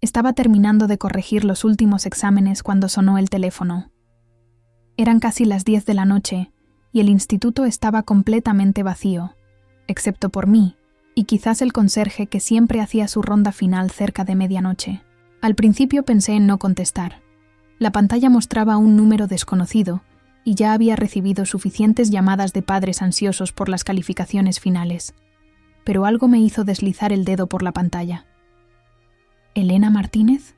Estaba terminando de corregir los últimos exámenes cuando sonó el teléfono. Eran casi las 10 de la noche y el instituto estaba completamente vacío, excepto por mí y quizás el conserje que siempre hacía su ronda final cerca de medianoche. Al principio pensé en no contestar. La pantalla mostraba un número desconocido y ya había recibido suficientes llamadas de padres ansiosos por las calificaciones finales. Pero algo me hizo deslizar el dedo por la pantalla. ¿Elena Martínez?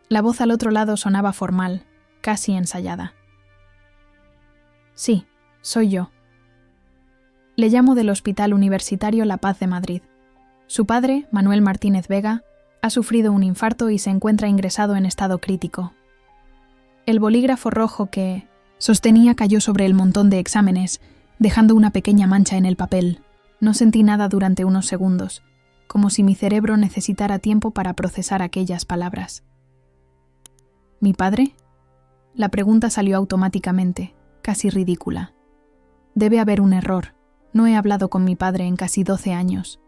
La voz al otro lado sonaba formal, casi ensayada. Sí, soy yo. Le llamo del Hospital Universitario La Paz de Madrid. Su padre, Manuel Martínez Vega, ha sufrido un infarto y se encuentra ingresado en estado crítico. El bolígrafo rojo que sostenía cayó sobre el montón de exámenes, dejando una pequeña mancha en el papel. No sentí nada durante unos segundos, como si mi cerebro necesitara tiempo para procesar aquellas palabras. ¿Mi padre? La pregunta salió automáticamente, casi ridícula. Debe haber un error. No he hablado con mi padre en casi 12 años.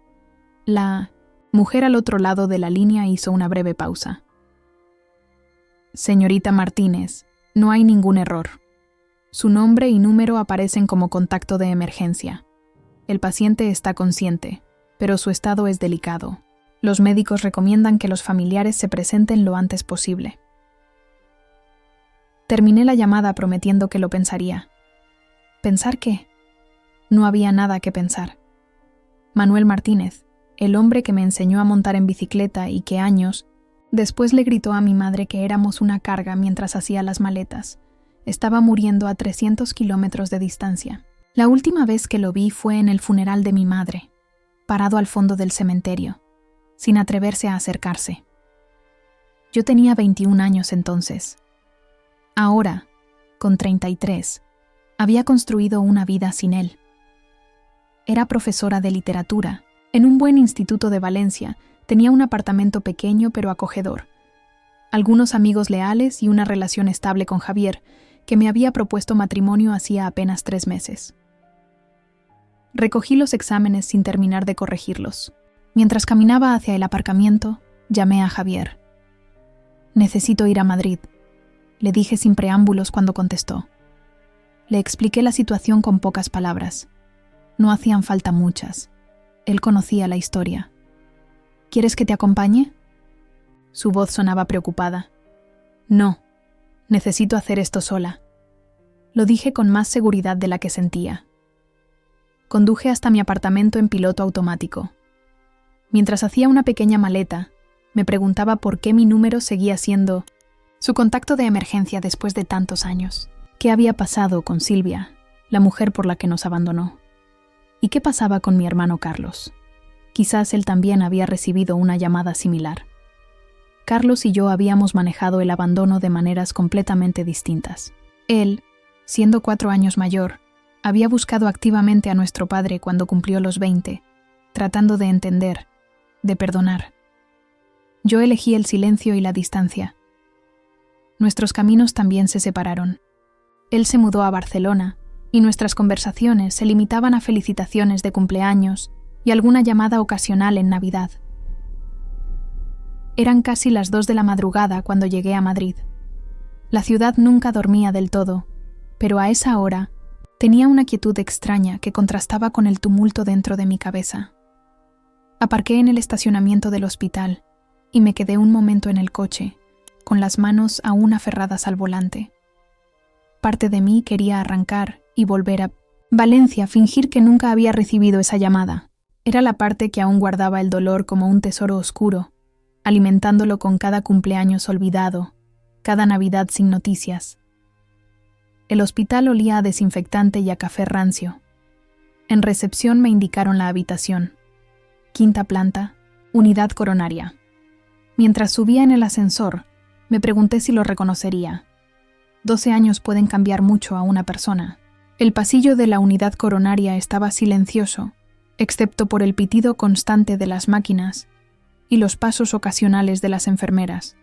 La mujer al otro lado de la línea hizo una breve pausa. Señorita Martínez, no hay ningún error. Su nombre y número aparecen como contacto de emergencia. El paciente está consciente, pero su estado es delicado. Los médicos recomiendan que los familiares se presenten lo antes posible. Terminé la llamada prometiendo que lo pensaría. ¿Pensar qué? No había nada que pensar. Manuel Martínez, el hombre que me enseñó a montar en bicicleta y que años después le gritó a mi madre que éramos una carga mientras hacía las maletas, estaba muriendo a 300 kilómetros de distancia. La última vez que lo vi fue en el funeral de mi madre, parado al fondo del cementerio, sin atreverse a acercarse. Yo tenía 21 años entonces. Ahora, con 33, había construido una vida sin él. Era profesora de literatura, en un buen instituto de Valencia, tenía un apartamento pequeño pero acogedor, algunos amigos leales y una relación estable con Javier, que me había propuesto matrimonio hacía apenas 3 meses. Recogí los exámenes sin terminar de corregirlos. Mientras caminaba hacia el aparcamiento, llamé a Javier. «Necesito ir a Madrid», le dije sin preámbulos cuando contestó. Le expliqué la situación con pocas palabras. No hacían falta muchas. Él conocía la historia. «¿Quieres que te acompañe?» Su voz sonaba preocupada. «No, necesito hacer esto sola». Lo dije con más seguridad de la que sentía. Conduje hasta mi apartamento en piloto automático. Mientras hacía una pequeña maleta, me preguntaba por qué mi número seguía siendo su contacto de emergencia después de tantos años. ¿Qué había pasado con Silvia, la mujer por la que nos abandonó? ¿Y qué pasaba con mi hermano Carlos? Quizás él también había recibido una llamada similar. Carlos y yo habíamos manejado el abandono de maneras completamente distintas. Él, siendo 4 años mayor, había buscado activamente a nuestro padre cuando cumplió los 20, tratando de entender, de perdonar. Yo elegí el silencio y la distancia. Nuestros caminos también se separaron. Él se mudó a Barcelona y nuestras conversaciones se limitaban a felicitaciones de cumpleaños y alguna llamada ocasional en Navidad. Eran casi las 2 de la madrugada cuando llegué a Madrid. La ciudad nunca dormía del todo, pero a esa hora tenía una quietud extraña que contrastaba con el tumulto dentro de mi cabeza. Aparqué en el estacionamiento del hospital y me quedé un momento en el coche, con las manos aún aferradas al volante. Parte de mí quería arrancar y volver a Valencia, fingir que nunca había recibido esa llamada. Era la parte que aún guardaba el dolor como un tesoro oscuro, alimentándolo con cada cumpleaños olvidado, cada Navidad sin noticias. El hospital olía a desinfectante y a café rancio. En recepción me indicaron la habitación. 5ª planta, unidad coronaria. Mientras subía en el ascensor, me pregunté si lo reconocería. 12 años pueden cambiar mucho a una persona. El pasillo de la unidad coronaria estaba silencioso, excepto por el pitido constante de las máquinas y los pasos ocasionales de las enfermeras.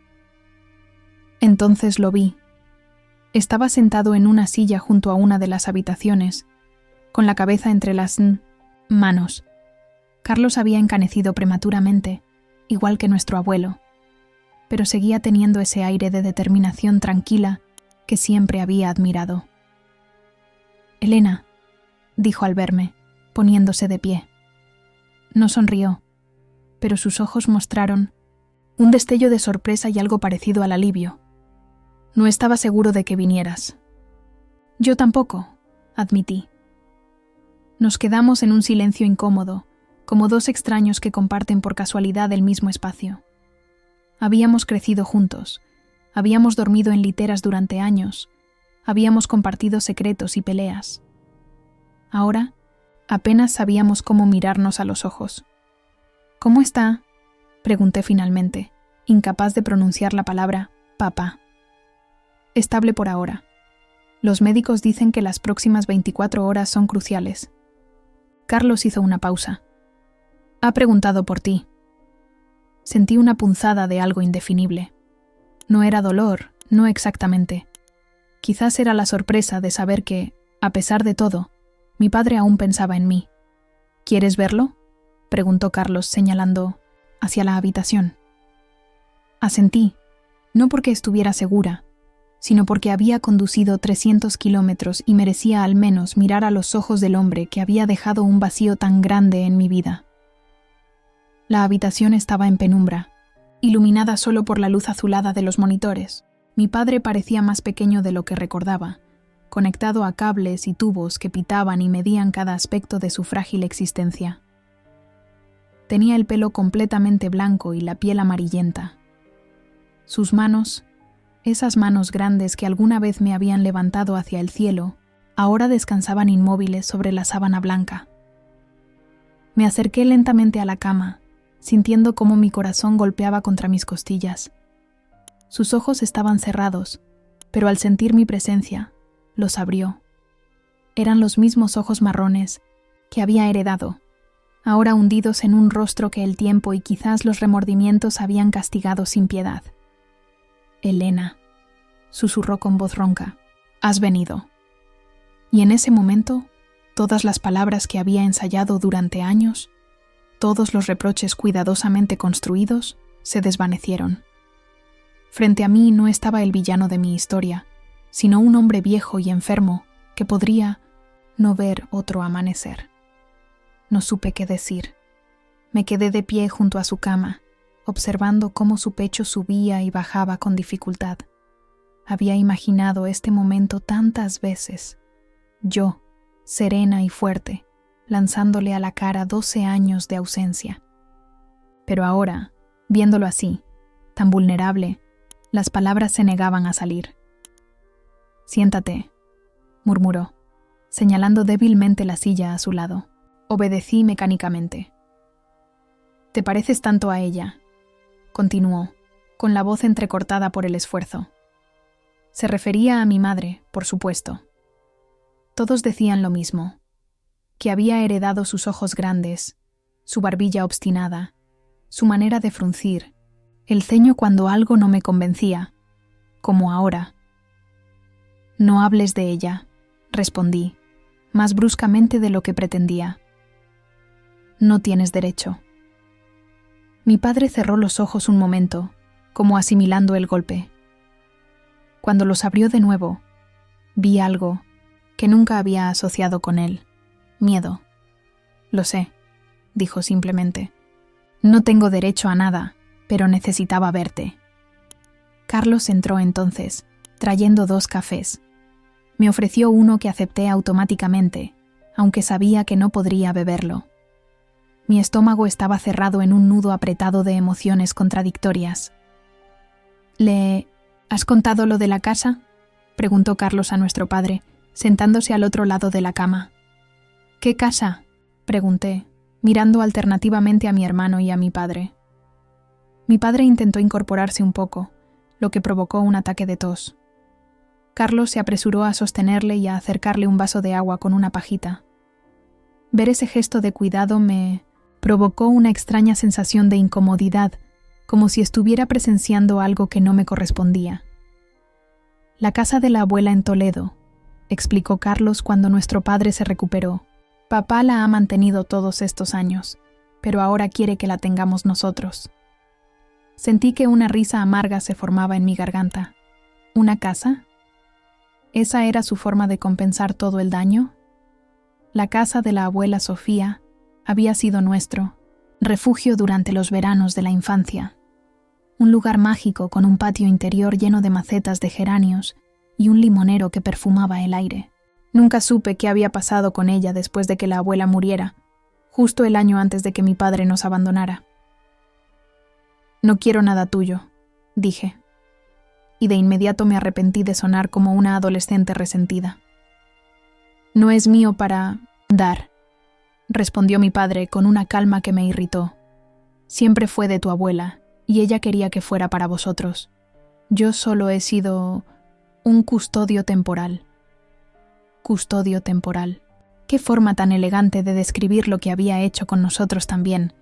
Entonces lo vi. Estaba sentado en una silla junto a una de las habitaciones, con la cabeza entre las manos. Carlos había encanecido prematuramente, igual que nuestro abuelo. pero seguía teniendo ese aire de determinación tranquila que siempre había admirado. «Elena», dijo al verme, poniéndose de pie. No sonrió, pero sus ojos mostraron un destello de sorpresa y algo parecido al alivio. «No estaba seguro de que vinieras». «Yo tampoco», admití. Nos quedamos en un silencio incómodo, como dos extraños que comparten por casualidad el mismo espacio. Habíamos crecido juntos, habíamos dormido en literas durante años, habíamos compartido secretos y peleas. Ahora, apenas sabíamos cómo mirarnos a los ojos. «¿Cómo está?», pregunté finalmente, incapaz de pronunciar la palabra «papá». «Estable por ahora. Los médicos dicen que las próximas 24 horas son cruciales». Carlos hizo una pausa. «Ha preguntado por ti». Sentí una punzada de algo indefinible. No era dolor, no exactamente. Quizás era la sorpresa de saber que, a pesar de todo, mi padre aún pensaba en mí. «¿Quieres verlo?», preguntó Carlos señalando hacia la habitación. Asentí, no porque estuviera segura, sino porque había conducido 300 kilómetros y merecía al menos mirar a los ojos del hombre que había dejado un vacío tan grande en mi vida. La habitación estaba en penumbra, iluminada solo por la luz azulada de los monitores. Mi padre parecía más pequeño de lo que recordaba, conectado a cables y tubos que pitaban y medían cada aspecto de su frágil existencia. Tenía el pelo completamente blanco y la piel amarillenta. Sus manos, esas manos grandes que alguna vez me habían levantado hacia el cielo, ahora descansaban inmóviles sobre la sábana blanca. Me acerqué lentamente a la cama, sintiendo cómo mi corazón golpeaba contra mis costillas. Sus ojos estaban cerrados, pero al sentir mi presencia, los abrió. Eran los mismos ojos marrones que había heredado, ahora hundidos en un rostro que el tiempo y quizás los remordimientos habían castigado sin piedad. «Elena», susurró con voz ronca, «has venido». Y en ese momento, todas las palabras que había ensayado durante años, todos los reproches cuidadosamente construidos, se desvanecieron. Frente a mí no estaba el villano de mi historia, sino un hombre viejo y enfermo que podría no ver otro amanecer. No supe qué decir. Me quedé de pie junto a su cama, observando cómo su pecho subía y bajaba con dificultad. Había imaginado este momento tantas veces. Yo, serena y fuerte, lanzándole a la cara 12 años de ausencia. Pero ahora, viéndolo así, tan vulnerable, las palabras se negaban a salir. «Siéntate», murmuró, señalando débilmente la silla a su lado. Obedecí mecánicamente. «Te pareces tanto a ella», continuó, con la voz entrecortada por el esfuerzo. Se refería a mi madre, por supuesto. Todos decían lo mismo, que había heredado sus ojos grandes, su barbilla obstinada, su manera de fruncir, el ceño cuando algo no me convencía, como ahora. «No hables de ella», respondí, más bruscamente de lo que pretendía. «No tienes derecho». Mi padre cerró los ojos un momento, como asimilando el golpe. Cuando los abrió de nuevo, vi algo que nunca había asociado con él: miedo. «Lo sé», dijo simplemente. «No tengo derecho a nada, pero necesitaba verte». Carlos entró entonces, trayendo 2 cafés. Me ofreció uno que acepté automáticamente, aunque sabía que no podría beberlo. Mi estómago estaba cerrado en un nudo apretado de emociones contradictorias. «¿Le has contado lo de la casa?», preguntó Carlos a nuestro padre, sentándose al otro lado de la cama. «¿Qué casa?», pregunté, mirando alternativamente a mi hermano y a mi padre. Mi padre intentó incorporarse un poco, lo que provocó un ataque de tos. Carlos se apresuró a sostenerle y a acercarle un vaso de agua con una pajita. Ver ese gesto de cuidado me provocó una extraña sensación de incomodidad, como si estuviera presenciando algo que no me correspondía. «La casa de la abuela en Toledo», explicó Carlos cuando nuestro padre se recuperó. «Papá la ha mantenido todos estos años, pero ahora quiere que la tengamos nosotros». Sentí que una risa amarga se formaba en mi garganta. ¿Una casa? ¿Esa era su forma de compensar todo el daño? La casa de la abuela Sofía había sido nuestro refugio durante los veranos de la infancia. Un lugar mágico con un patio interior lleno de macetas de geranios y un limonero que perfumaba el aire. Nunca supe qué había pasado con ella después de que la abuela muriera, justo el año antes de que mi padre nos abandonara. «No quiero nada tuyo», dije, y de inmediato me arrepentí de sonar como una adolescente resentida. «No es mío para dar», respondió mi padre con una calma que me irritó. «Siempre fue de tu abuela, y ella quería que fuera para vosotros. Yo solo he sido un custodio temporal». Custodio temporal. Qué forma tan elegante de describir lo que había hecho con nosotros también.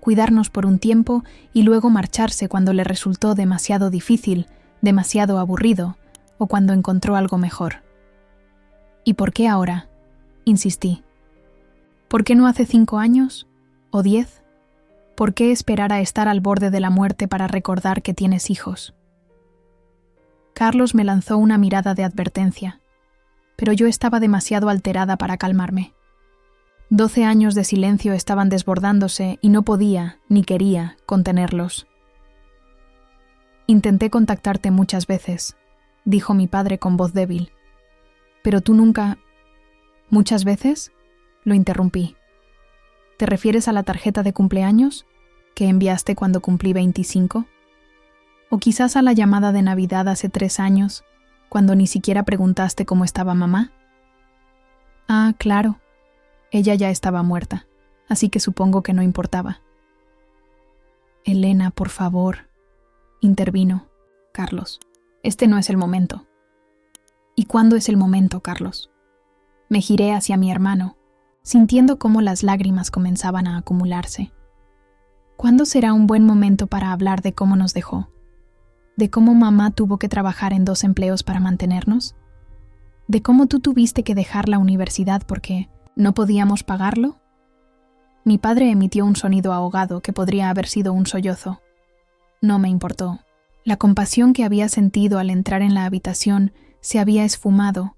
Cuidarnos por un tiempo y luego marcharse cuando le resultó demasiado difícil, demasiado aburrido, o cuando encontró algo mejor. ¿Y por qué ahora?, insistí. ¿Por qué no hace 5 años? ¿O 10? ¿Por qué esperar a estar al borde de la muerte para recordar que tienes hijos? Carlos me lanzó una mirada de advertencia, pero yo estaba demasiado alterada para calmarme. 12 años de silencio estaban desbordándose y no podía, ni quería, contenerlos. «Intenté contactarte muchas veces», dijo mi padre con voz débil. «Pero tú nunca...» «¿Muchas veces?», lo interrumpí. «¿Te refieres a la tarjeta de cumpleaños que enviaste cuando cumplí 25? ¿O quizás a la llamada de Navidad hace 3 años, cuando ni siquiera preguntaste cómo estaba mamá?» «Ah, claro. Ella ya estaba muerta, así que supongo que no importaba». «Elena, por favor», intervino Carlos. «Este no es el momento». «¿Y cuándo es el momento, Carlos?». Me giré hacia mi hermano, sintiendo cómo las lágrimas comenzaban a acumularse. ¿Cuándo será un buen momento para hablar de cómo nos dejó? ¿De cómo mamá tuvo que trabajar en 2 empleos para mantenernos? ¿De cómo tú tuviste que dejar la universidad porque no podíamos pagarlo? Mi padre emitió un sonido ahogado que podría haber sido un sollozo. No me importó. La compasión que había sentido al entrar en la habitación se había esfumado,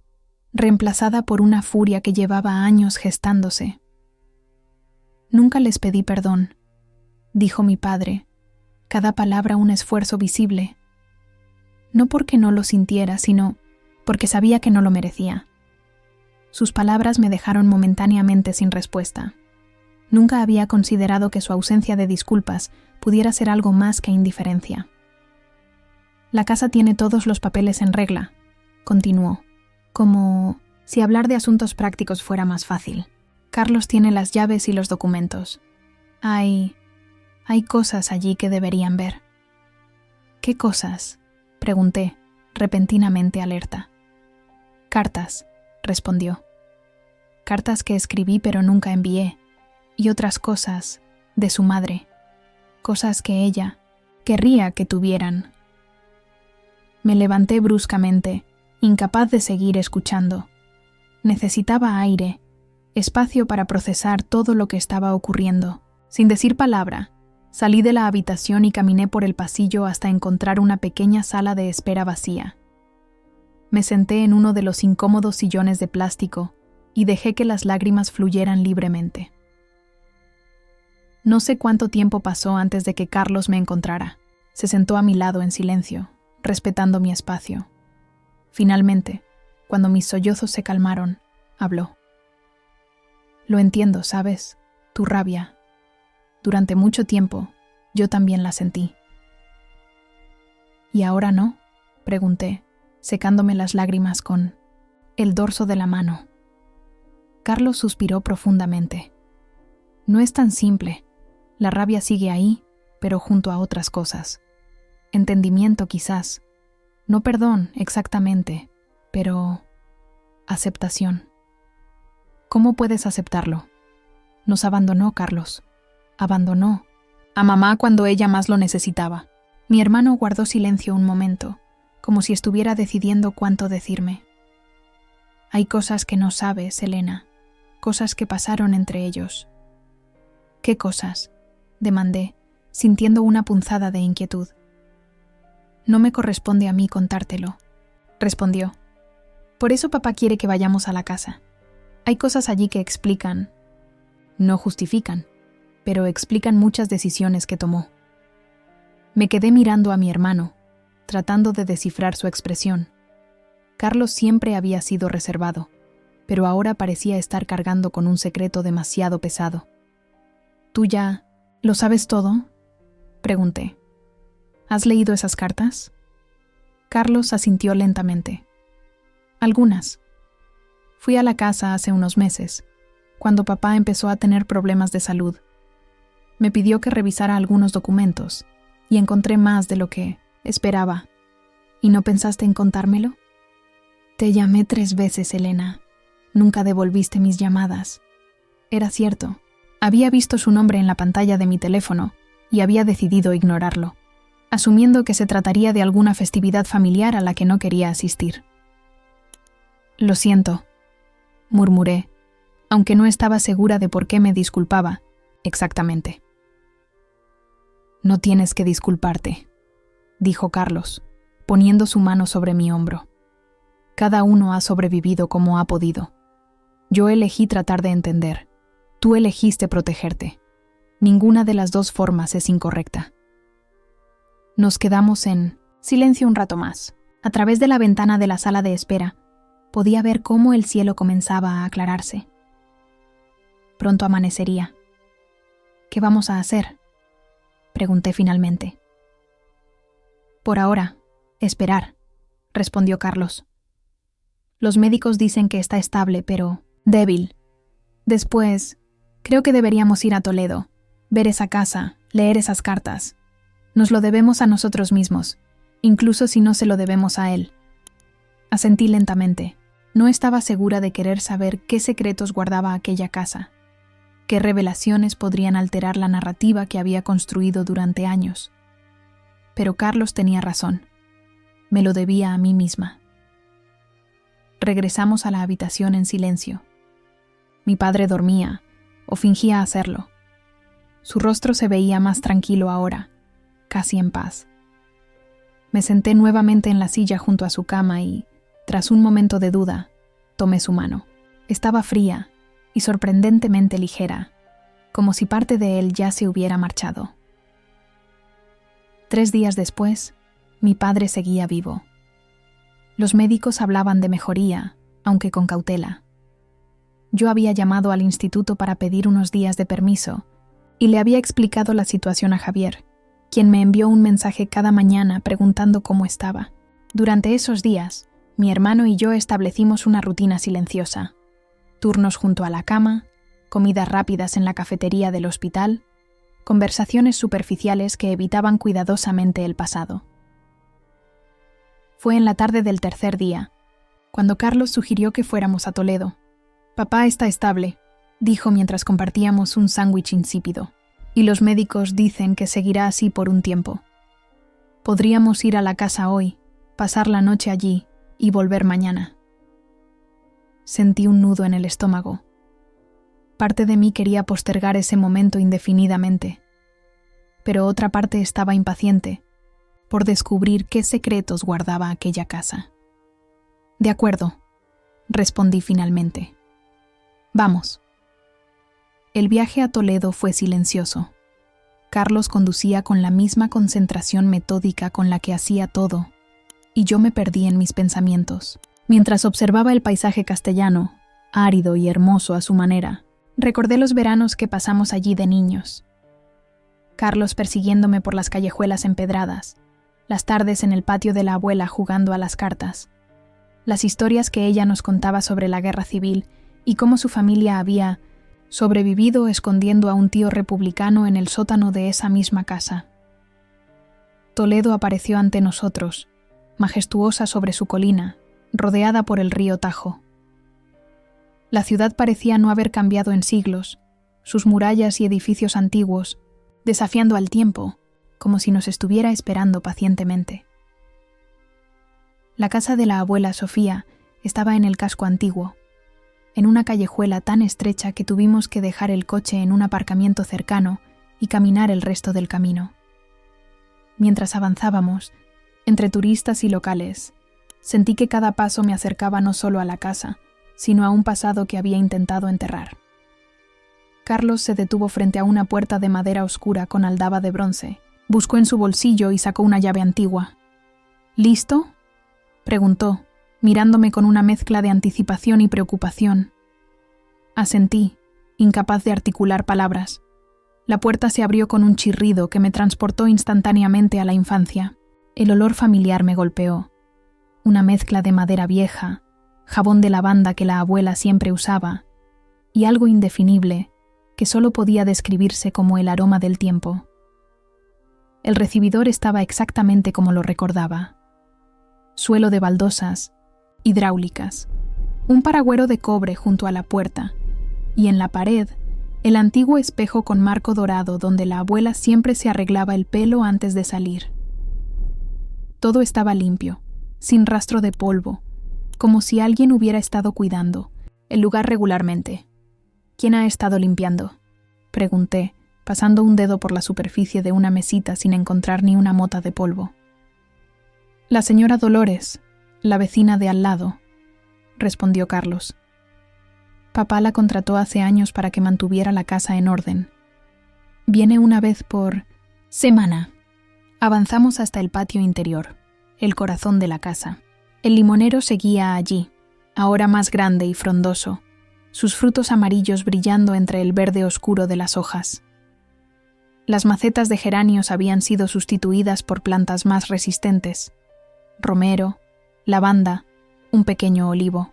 reemplazada por una furia que llevaba años gestándose. «Nunca les pedí perdón», dijo mi padre, cada palabra un esfuerzo visible. No porque no lo sintiera, sino porque sabía que no lo merecía. Sus palabras me dejaron momentáneamente sin respuesta. Nunca había considerado que su ausencia de disculpas pudiera ser algo más que indiferencia. «La casa tiene todos los papeles en regla», continuó, como si hablar de asuntos prácticos fuera más fácil. «Carlos tiene las llaves y los documentos. Hay cosas allí que deberían ver». «¿Qué cosas?», pregunté, repentinamente alerta. «Cartas», respondió. «Cartas que escribí pero nunca envié, y otras cosas de su madre, cosas que ella querría que tuvieran». Me levanté bruscamente, incapaz de seguir escuchando. Necesitaba aire, espacio para procesar todo lo que estaba ocurriendo. Sin decir palabra, salí de la habitación y caminé por el pasillo hasta encontrar una pequeña sala de espera vacía. Me senté en uno de los incómodos sillones de plástico y dejé que las lágrimas fluyeran libremente. No sé cuánto tiempo pasó antes de que Carlos me encontrara. Se sentó a mi lado en silencio, respetando mi espacio. Finalmente, cuando mis sollozos se calmaron, habló. «Lo entiendo, ¿sabes? Tu rabia. Durante mucho tiempo, yo también la sentí». «¿Y ahora no?», pregunté, secándome las lágrimas con el dorso de la mano. Carlos suspiró profundamente. «No es tan simple. La rabia sigue ahí, pero junto a otras cosas. Entendimiento quizás. No perdón, exactamente, pero aceptación». «¿Cómo puedes aceptarlo? Nos abandonó, Carlos. Abandonó a mamá cuando ella más lo necesitaba». Mi hermano guardó silencio un momento, como si estuviera decidiendo cuánto decirme. «Hay cosas que no sabes, Elena, cosas que pasaron entre ellos». «¿Qué cosas?», demandé, sintiendo una punzada de inquietud. «No me corresponde a mí contártelo», respondió. «Por eso papá quiere que vayamos a la casa. Hay cosas allí que explican, no justifican, pero explican muchas decisiones que tomó». Me quedé mirando a mi hermano, tratando de descifrar su expresión. Carlos siempre había sido reservado, pero ahora parecía estar cargando con un secreto demasiado pesado. «¿Tú ya lo sabes todo?», pregunté. «¿Has leído esas cartas?». Carlos asintió lentamente. «Algunas. Fui a la casa hace unos meses, cuando papá empezó a tener problemas de salud. Me pidió que revisara algunos documentos y encontré más de lo que esperaba. ¿Y no pensaste en contármelo? Te llamé 3 veces, Elena. Nunca devolviste mis llamadas». Era cierto. Había visto su nombre en la pantalla de mi teléfono y había decidido ignorarlo, asumiendo que se trataría de alguna festividad familiar a la que no quería asistir. «Lo siento», murmuré, aunque no estaba segura de por qué me disculpaba exactamente. «No tienes que disculparte», dijo Carlos, poniendo su mano sobre mi hombro. «Cada uno ha sobrevivido como ha podido. Yo elegí tratar de entender. Tú elegiste protegerte. Ninguna de las dos formas es incorrecta». Nos quedamos en silencio un rato más. A través de la ventana de la sala de espera, podía ver cómo el cielo comenzaba a aclararse. Pronto amanecería. «¿Qué vamos a hacer?», pregunté finalmente. «Por ahora, esperar», respondió Carlos. «Los médicos dicen que está estable, pero débil. Después, creo que deberíamos ir a Toledo, ver esa casa, leer esas cartas. Nos lo debemos a nosotros mismos, incluso si no se lo debemos a él». Asentí lentamente. No estaba segura de querer saber qué secretos guardaba aquella casa, qué revelaciones podrían alterar la narrativa que había construido durante años. Pero Carlos tenía razón. Me lo debía a mí misma. Regresamos a la habitación en silencio. Mi padre dormía, o fingía hacerlo. Su rostro se veía más tranquilo ahora, casi en paz. Me senté nuevamente en la silla junto a su cama y, tras un momento de duda, tomé su mano. Estaba fría y sorprendentemente ligera, como si parte de él ya se hubiera marchado. 3 días después, mi padre seguía vivo. Los médicos hablaban de mejoría, aunque con cautela. Yo había llamado al instituto para pedir unos días de permiso y le había explicado la situación a Javier, quien me envió un mensaje cada mañana preguntando cómo estaba. Durante esos días, mi hermano y yo establecimos una rutina silenciosa. Turnos junto a la cama, comidas rápidas en la cafetería del hospital, conversaciones superficiales que evitaban cuidadosamente el pasado. Fue en la tarde del 3er día, cuando Carlos sugirió que fuéramos a Toledo. «Papá está estable», dijo mientras compartíamos un sándwich insípido, «y los médicos dicen que seguirá así por un tiempo. Podríamos ir a la casa hoy, pasar la noche allí y volver mañana». Sentí un nudo en el estómago. Parte de mí quería postergar ese momento indefinidamente, pero otra parte estaba impaciente por descubrir qué secretos guardaba aquella casa. «De acuerdo», respondí finalmente. «Vamos». El viaje a Toledo fue silencioso. Carlos conducía con la misma concentración metódica con la que hacía todo, y yo me perdí en mis pensamientos. Mientras observaba el paisaje castellano, árido y hermoso a su manera, recordé los veranos que pasamos allí de niños. Carlos persiguiéndome por las callejuelas empedradas, las tardes en el patio de la abuela jugando a las cartas, las historias que ella nos contaba sobre la guerra civil y cómo su familia había sobrevivido escondiendo a un tío republicano en el sótano de esa misma casa. Toledo apareció ante nosotros, majestuosa sobre su colina, rodeada por el río Tajo. La ciudad parecía no haber cambiado en siglos, sus murallas y edificios antiguos, desafiando al tiempo, como si nos estuviera esperando pacientemente. La casa de la abuela Sofía estaba en el casco antiguo, en una callejuela tan estrecha que tuvimos que dejar el coche en un aparcamiento cercano y caminar el resto del camino. Mientras avanzábamos, entre turistas y locales, sentí que cada paso me acercaba no solo a la casa, sino a un pasado que había intentado enterrar. Carlos se detuvo frente a una puerta de madera oscura con aldaba de bronce. Buscó en su bolsillo y sacó una llave antigua. ¿Listo?, preguntó, mirándome con una mezcla de anticipación y preocupación. Asentí, incapaz de articular palabras. La puerta se abrió con un chirrido que me transportó instantáneamente a la infancia. El olor familiar me golpeó. Una mezcla de madera vieja, jabón de lavanda que la abuela siempre usaba, y algo indefinible que solo podía describirse como el aroma del tiempo. El recibidor estaba exactamente como lo recordaba. Suelo de baldosas, hidráulicas, un paragüero de cobre junto a la puerta, y en la pared, el antiguo espejo con marco dorado donde la abuela siempre se arreglaba el pelo antes de salir. Todo estaba limpio, sin rastro de polvo, como si alguien hubiera estado cuidando el lugar regularmente. ¿Quién ha estado limpiando?, pregunté, pasando un dedo por la superficie de una mesita sin encontrar ni una mota de polvo. La señora Dolores, la vecina de al lado, respondió Carlos. Papá la contrató hace años para que mantuviera la casa en orden. Viene una vez por semana. Avanzamos hasta el patio interior, el corazón de la casa. El limonero seguía allí, ahora más grande y frondoso, sus frutos amarillos brillando entre el verde oscuro de las hojas. Las macetas de geranios habían sido sustituidas por plantas más resistentes: romero, lavanda, un pequeño olivo.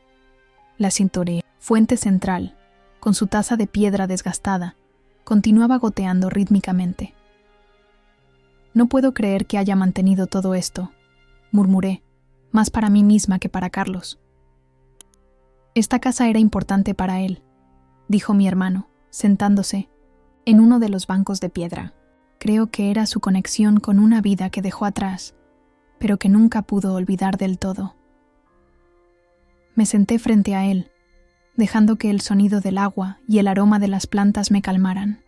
La cinturera, fuente central, con su taza de piedra desgastada, continuaba goteando rítmicamente. No puedo creer que haya mantenido todo esto, murmuré, más para mí misma que para Carlos. Esta casa era importante para él, dijo mi hermano, sentándose en uno de los bancos de piedra. Creo que era su conexión con una vida que dejó atrás, pero que nunca pudo olvidar del todo. Me senté frente a él, dejando que el sonido del agua y el aroma de las plantas me calmaran.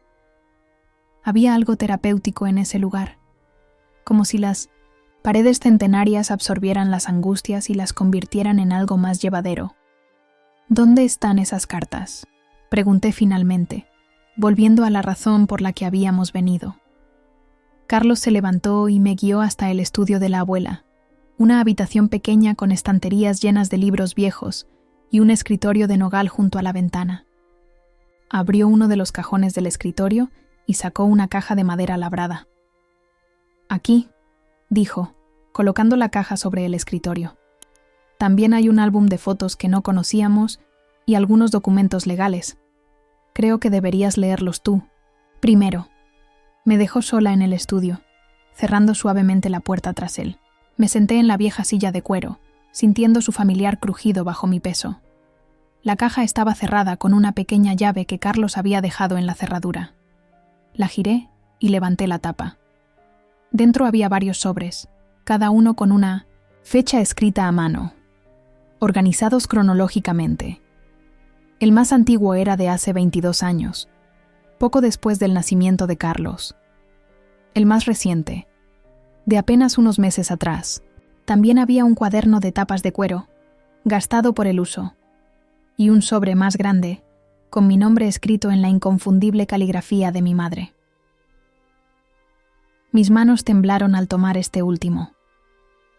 Había algo terapéutico en ese lugar, como si las paredes centenarias absorbieran las angustias y las convirtieran en algo más llevadero. ¿Dónde están esas cartas?, pregunté finalmente, volviendo a la razón por la que habíamos venido. Carlos se levantó y me guió hasta el estudio de la abuela, una habitación pequeña con estanterías llenas de libros viejos y un escritorio de nogal junto a la ventana. Abrió uno de los cajones del escritorio y sacó una caja de madera labrada. «Aquí», dijo, colocando la caja sobre el escritorio. «También hay un álbum de fotos que no conocíamos y algunos documentos legales. Creo que deberías leerlos tú, primero». Me dejó sola en el estudio, cerrando suavemente la puerta tras él. Me senté en la vieja silla de cuero, sintiendo su familiar crujido bajo mi peso. La caja estaba cerrada con una pequeña llave que Carlos había dejado en la cerradura. La giré y levanté la tapa. Dentro había varios sobres, cada uno con una fecha escrita a mano, organizados cronológicamente. El más antiguo era de hace 22 años, poco después del nacimiento de Carlos. El más reciente, de apenas unos meses atrás, también había un cuaderno de tapas de cuero, gastado por el uso, y un sobre más grande, con mi nombre escrito en la inconfundible caligrafía de mi madre. Mis manos temblaron al tomar este último.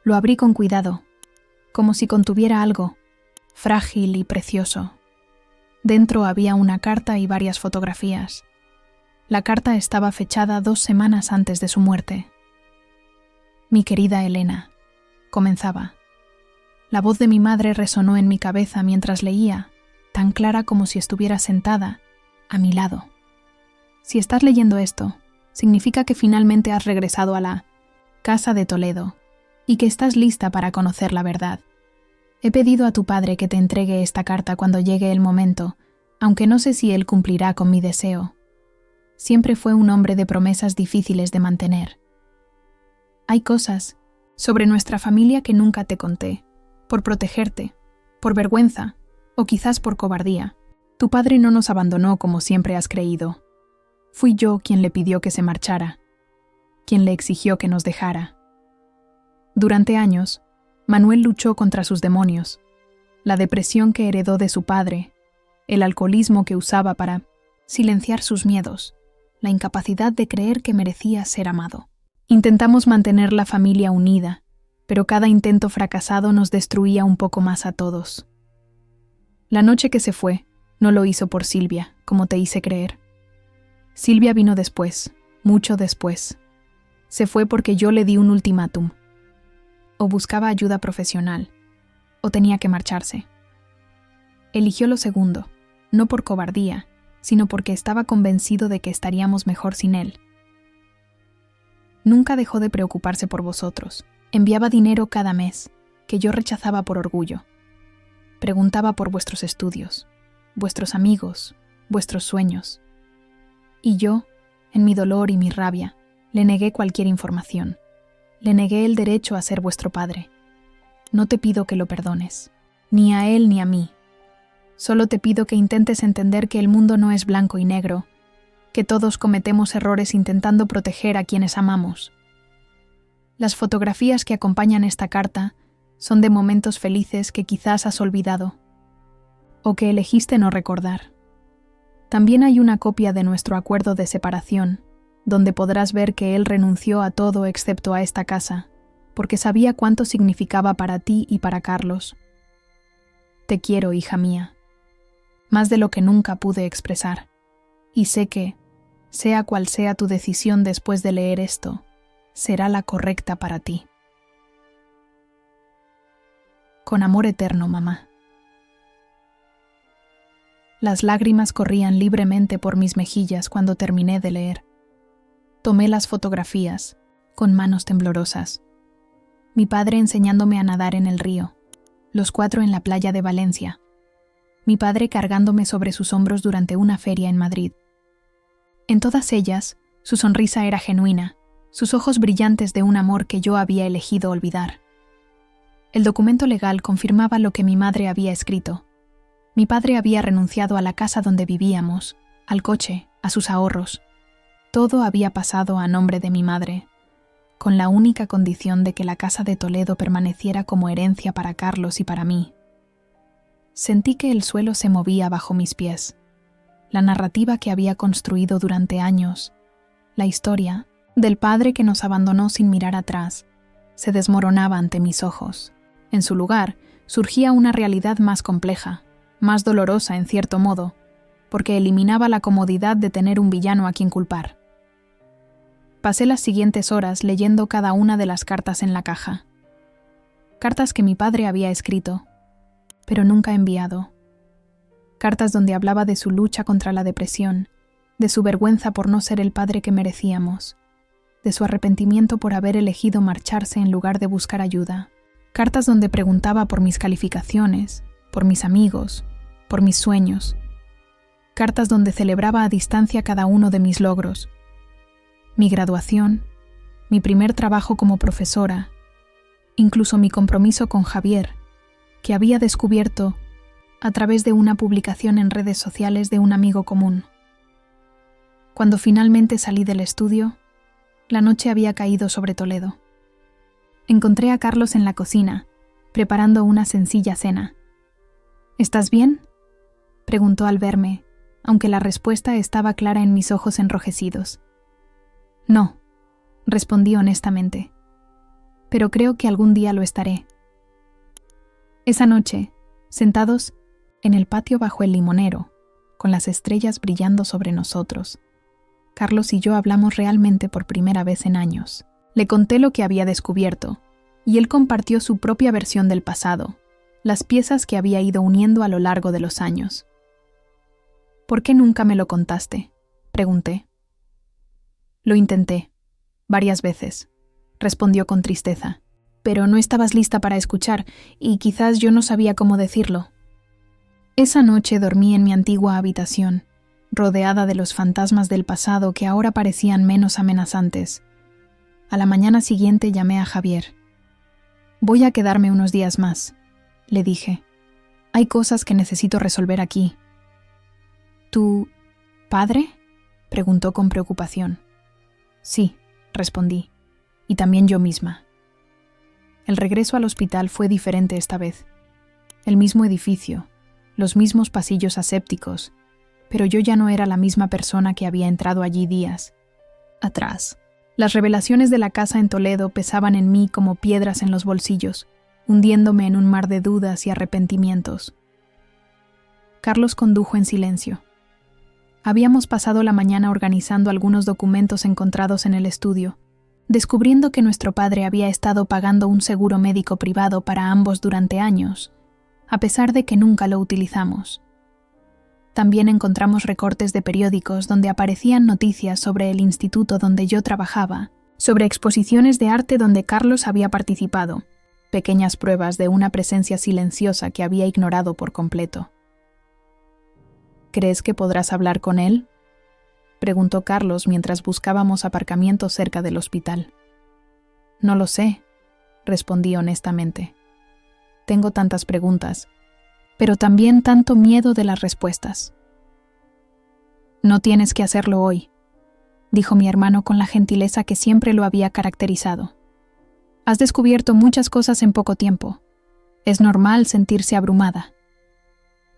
Lo abrí con cuidado, como si contuviera algo, frágil y precioso. Dentro había una carta y varias fotografías. La carta estaba fechada 2 semanas antes de su muerte. «Mi querida Elena», comenzaba. La voz de mi madre resonó en mi cabeza mientras leía, tan clara como si estuviera sentada, a mi lado. «Si estás leyendo esto, significa que finalmente has regresado a la casa de Toledo y que estás lista para conocer la verdad. He pedido a tu padre que te entregue esta carta cuando llegue el momento, aunque no sé si él cumplirá con mi deseo. Siempre fue un hombre de promesas difíciles de mantener. Hay cosas sobre nuestra familia que nunca te conté, por protegerte, por vergüenza o quizás por cobardía. Tu padre no nos abandonó como siempre has creído. Fui yo quien le pidió que se marchara, quien le exigió que nos dejara. Durante años, Manuel luchó contra sus demonios, la depresión que heredó de su padre, el alcoholismo que usaba para silenciar sus miedos, la incapacidad de creer que merecía ser amado. Intentamos mantener la familia unida, pero cada intento fracasado nos destruía un poco más a todos. La noche que se fue, no lo hizo por Silvia, como te hice creer. Silvia vino después, mucho después. Se fue porque yo le di un ultimátum. O buscaba ayuda profesional, o tenía que marcharse. Eligió lo segundo, no por cobardía, sino porque estaba convencido de que estaríamos mejor sin él. Nunca dejó de preocuparse por vosotros. Enviaba dinero cada mes, que yo rechazaba por orgullo. Preguntaba por vuestros estudios, vuestros amigos, vuestros sueños. Y yo, en mi dolor y mi rabia, le negué cualquier información. Le negué el derecho a ser vuestro padre. No te pido que lo perdones, ni a él ni a mí. Solo te pido que intentes entender que el mundo no es blanco y negro, que todos cometemos errores intentando proteger a quienes amamos. Las fotografías que acompañan esta carta son de momentos felices que quizás has olvidado, o que elegiste no recordar. También hay una copia de nuestro acuerdo de separación, donde podrás ver que él renunció a todo excepto a esta casa, porque sabía cuánto significaba para ti y para Carlos. Te quiero, hija mía, más de lo que nunca pude expresar, y sé que, sea cual sea tu decisión después de leer esto, será la correcta para ti. Con amor eterno, mamá. Las lágrimas corrían libremente por mis mejillas cuando terminé de leer. Tomé las fotografías, con manos temblorosas. Mi padre enseñándome a nadar en el río, los 4 en la playa de Valencia. Mi padre cargándome sobre sus hombros durante una feria en Madrid. En todas ellas, su sonrisa era genuina, sus ojos brillantes de un amor que yo había elegido olvidar. El documento legal confirmaba lo que mi madre había escrito. Mi padre había renunciado a la casa donde vivíamos, al coche, a sus ahorros. Todo había pasado a nombre de mi madre, con la única condición de que la casa de Toledo permaneciera como herencia para Carlos y para mí. Sentí que el suelo se movía bajo mis pies. La narrativa que había construido durante años, la historia del padre que nos abandonó sin mirar atrás, se desmoronaba ante mis ojos. En su lugar, surgía una realidad más compleja, más dolorosa en cierto modo, porque eliminaba la comodidad de tener un villano a quien culpar. Pasé las siguientes horas leyendo cada una de las cartas en la caja. Cartas que mi padre había escrito, pero nunca enviado. Cartas donde hablaba de su lucha contra la depresión, de su vergüenza por no ser el padre que merecíamos, de su arrepentimiento por haber elegido marcharse en lugar de buscar ayuda. Cartas donde preguntaba por mis calificaciones, por mis amigos, por mis sueños. Cartas donde celebraba a distancia cada uno de mis logros. Mi graduación, mi primer trabajo como profesora, incluso mi compromiso con Javier, que había descubierto a través de una publicación en redes sociales de un amigo común. Cuando finalmente salí del estudio, la noche había caído sobre Toledo. Encontré a Carlos en la cocina, preparando una sencilla cena. ¿Estás bien?, preguntó al verme, aunque la respuesta estaba clara en mis ojos enrojecidos. No, respondí honestamente, pero creo que algún día lo estaré. Esa noche, sentados en el patio bajo el limonero, con las estrellas brillando sobre nosotros, Carlos y yo hablamos realmente por primera vez en años. Le conté lo que había descubierto, y él compartió su propia versión del pasado, las piezas que había ido uniendo a lo largo de los años. ¿Por qué nunca me lo contaste?, pregunté. Lo intenté, varias veces, respondió con tristeza, pero no estabas lista para escuchar, y quizás yo no sabía cómo decirlo. Esa noche dormí en mi antigua habitación, rodeada de los fantasmas del pasado que ahora parecían menos amenazantes. A la mañana siguiente llamé a Javier. «Voy a quedarme unos días más», le dije. «Hay cosas que necesito resolver aquí». «¿Tu padre?», Preguntó con preocupación. Sí, respondí, y también yo misma. El regreso al hospital fue diferente esta vez. El mismo edificio, los mismos pasillos asépticos, pero yo ya no era la misma persona que había entrado allí días atrás. Las revelaciones de la casa en Toledo pesaban en mí como piedras en los bolsillos, hundiéndome en un mar de dudas y arrepentimientos. Carlos condujo en silencio. Habíamos pasado la mañana organizando algunos documentos encontrados en el estudio, descubriendo que nuestro padre había estado pagando un seguro médico privado para ambos durante años, a pesar de que nunca lo utilizamos. También encontramos recortes de periódicos donde aparecían noticias sobre el instituto donde yo trabajaba, sobre exposiciones de arte donde Carlos había participado, pequeñas pruebas de una presencia silenciosa que había ignorado por completo. ¿Crees que podrás hablar con él?, preguntó Carlos mientras buscábamos aparcamiento cerca del hospital. No lo sé, respondí honestamente. Tengo tantas preguntas, pero también tanto miedo de las respuestas. No tienes que hacerlo hoy, dijo mi hermano con la gentileza que siempre lo había caracterizado. Has descubierto muchas cosas en poco tiempo. Es normal sentirse abrumada.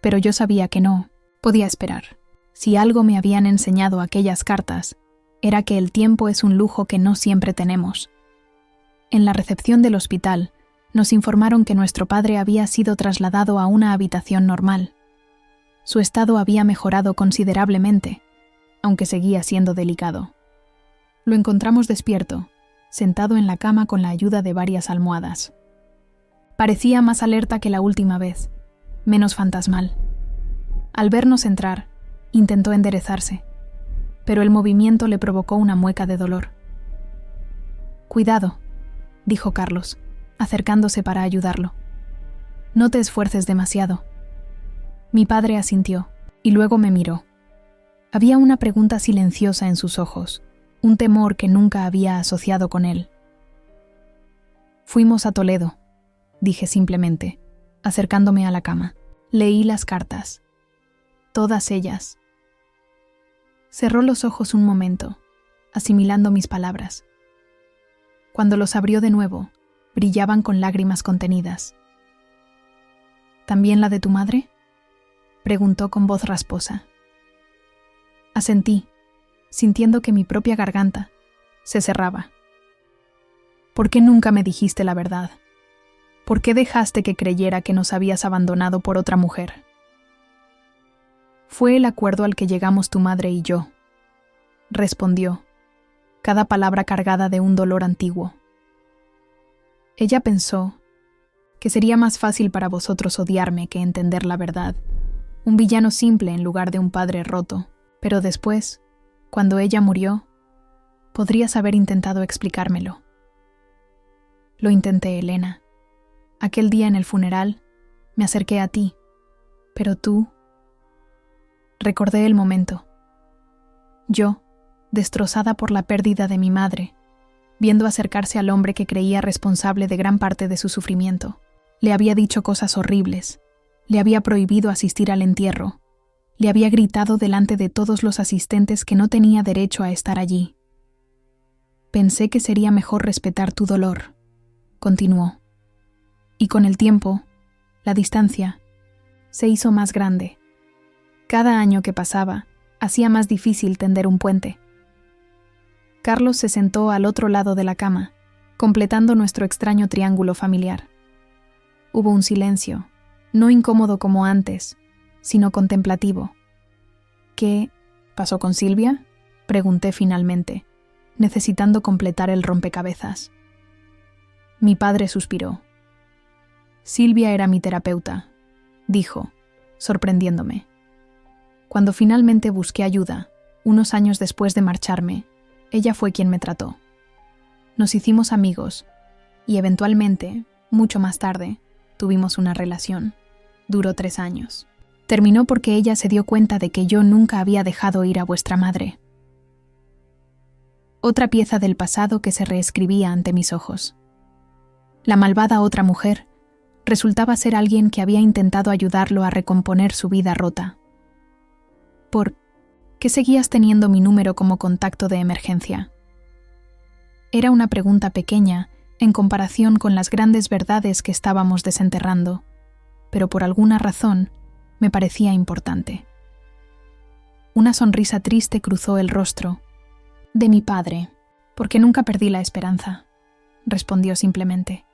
Pero yo sabía que no podía esperar. Si algo me habían enseñado aquellas cartas, era que el tiempo es un lujo que no siempre tenemos. En la recepción del hospital, nos informaron que nuestro padre había sido trasladado a una habitación normal. Su estado había mejorado considerablemente, aunque seguía siendo delicado. Lo encontramos despierto, sentado en la cama con la ayuda de varias almohadas. Parecía más alerta que la última vez, menos fantasmal. Al vernos entrar, intentó enderezarse, pero el movimiento le provocó una mueca de dolor. «Cuidado», dijo Carlos, acercándose para ayudarlo. «No te esfuerces demasiado». Mi padre asintió, y luego me miró. Había una pregunta silenciosa en sus ojos, un temor que nunca había asociado con él. «Fuimos a Toledo», dije simplemente, acercándome a la cama. Leí las cartas. Todas ellas. Cerró los ojos un momento, asimilando mis palabras. Cuando los abrió de nuevo, brillaban con lágrimas contenidas. ¿También la de tu madre?, preguntó con voz rasposa. Asentí, sintiendo que mi propia garganta se cerraba. ¿Por qué nunca me dijiste la verdad? ¿Por qué dejaste que creyera que nos habías abandonado por otra mujer? Fue el acuerdo al que llegamos tu madre y yo, respondió, cada palabra cargada de un dolor antiguo. Ella pensó que sería más fácil para vosotros odiarme que entender la verdad, un villano simple en lugar de un padre roto, pero después, cuando ella murió, podrías haber intentado explicármelo. Lo intenté, Elena. Aquel día en el funeral, me acerqué a ti, pero tú... Recordé el momento. Yo, destrozada por la pérdida de mi madre, viendo acercarse al hombre que creía responsable de gran parte de su sufrimiento. Le había dicho cosas horribles, le había prohibido asistir al entierro, le había gritado delante de todos los asistentes que no tenía derecho a estar allí. Pensé que sería mejor respetar tu dolor, continuó. Y con el tiempo, la distancia se hizo más grande. Cada año que pasaba, hacía más difícil tender un puente. Carlos se sentó al otro lado de la cama, completando nuestro extraño triángulo familiar. Hubo un silencio, no incómodo como antes, sino contemplativo. ¿Qué pasó con Silvia?, pregunté finalmente, necesitando completar el rompecabezas. Mi padre suspiró. Silvia era mi terapeuta, dijo, sorprendiéndome. Cuando finalmente busqué ayuda, unos años después de marcharme, ella fue quien me trató. Nos hicimos amigos y eventualmente, mucho más tarde, tuvimos una relación. Duró 3 años. Terminó porque ella se dio cuenta de que yo nunca había dejado ir a vuestra madre. Otra pieza del pasado que se reescribía ante mis ojos. La malvada otra mujer resultaba ser alguien que había intentado ayudarlo a recomponer su vida rota. ¿Por qué seguías teniendo mi número como contacto de emergencia? Era una pregunta pequeña en comparación con las grandes verdades que estábamos desenterrando, pero por alguna razón me parecía importante. Una sonrisa triste cruzó el rostro de mi padre, porque nunca perdí la esperanza, respondió simplemente.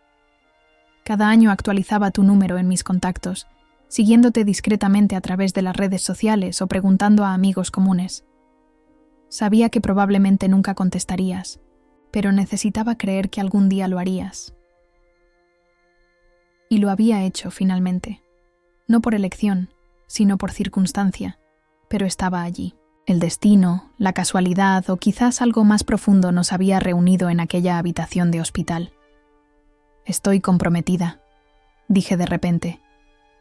Cada año actualizaba tu número en mis contactos, siguiéndote discretamente a través de las redes sociales o preguntando a amigos comunes. Sabía que probablemente nunca contestarías, pero necesitaba creer que algún día lo harías. Y lo había hecho finalmente, no por elección, sino por circunstancia, pero estaba allí. El destino, la casualidad o quizás algo más profundo nos había reunido en aquella habitación de hospital. Estoy comprometida, dije de repente,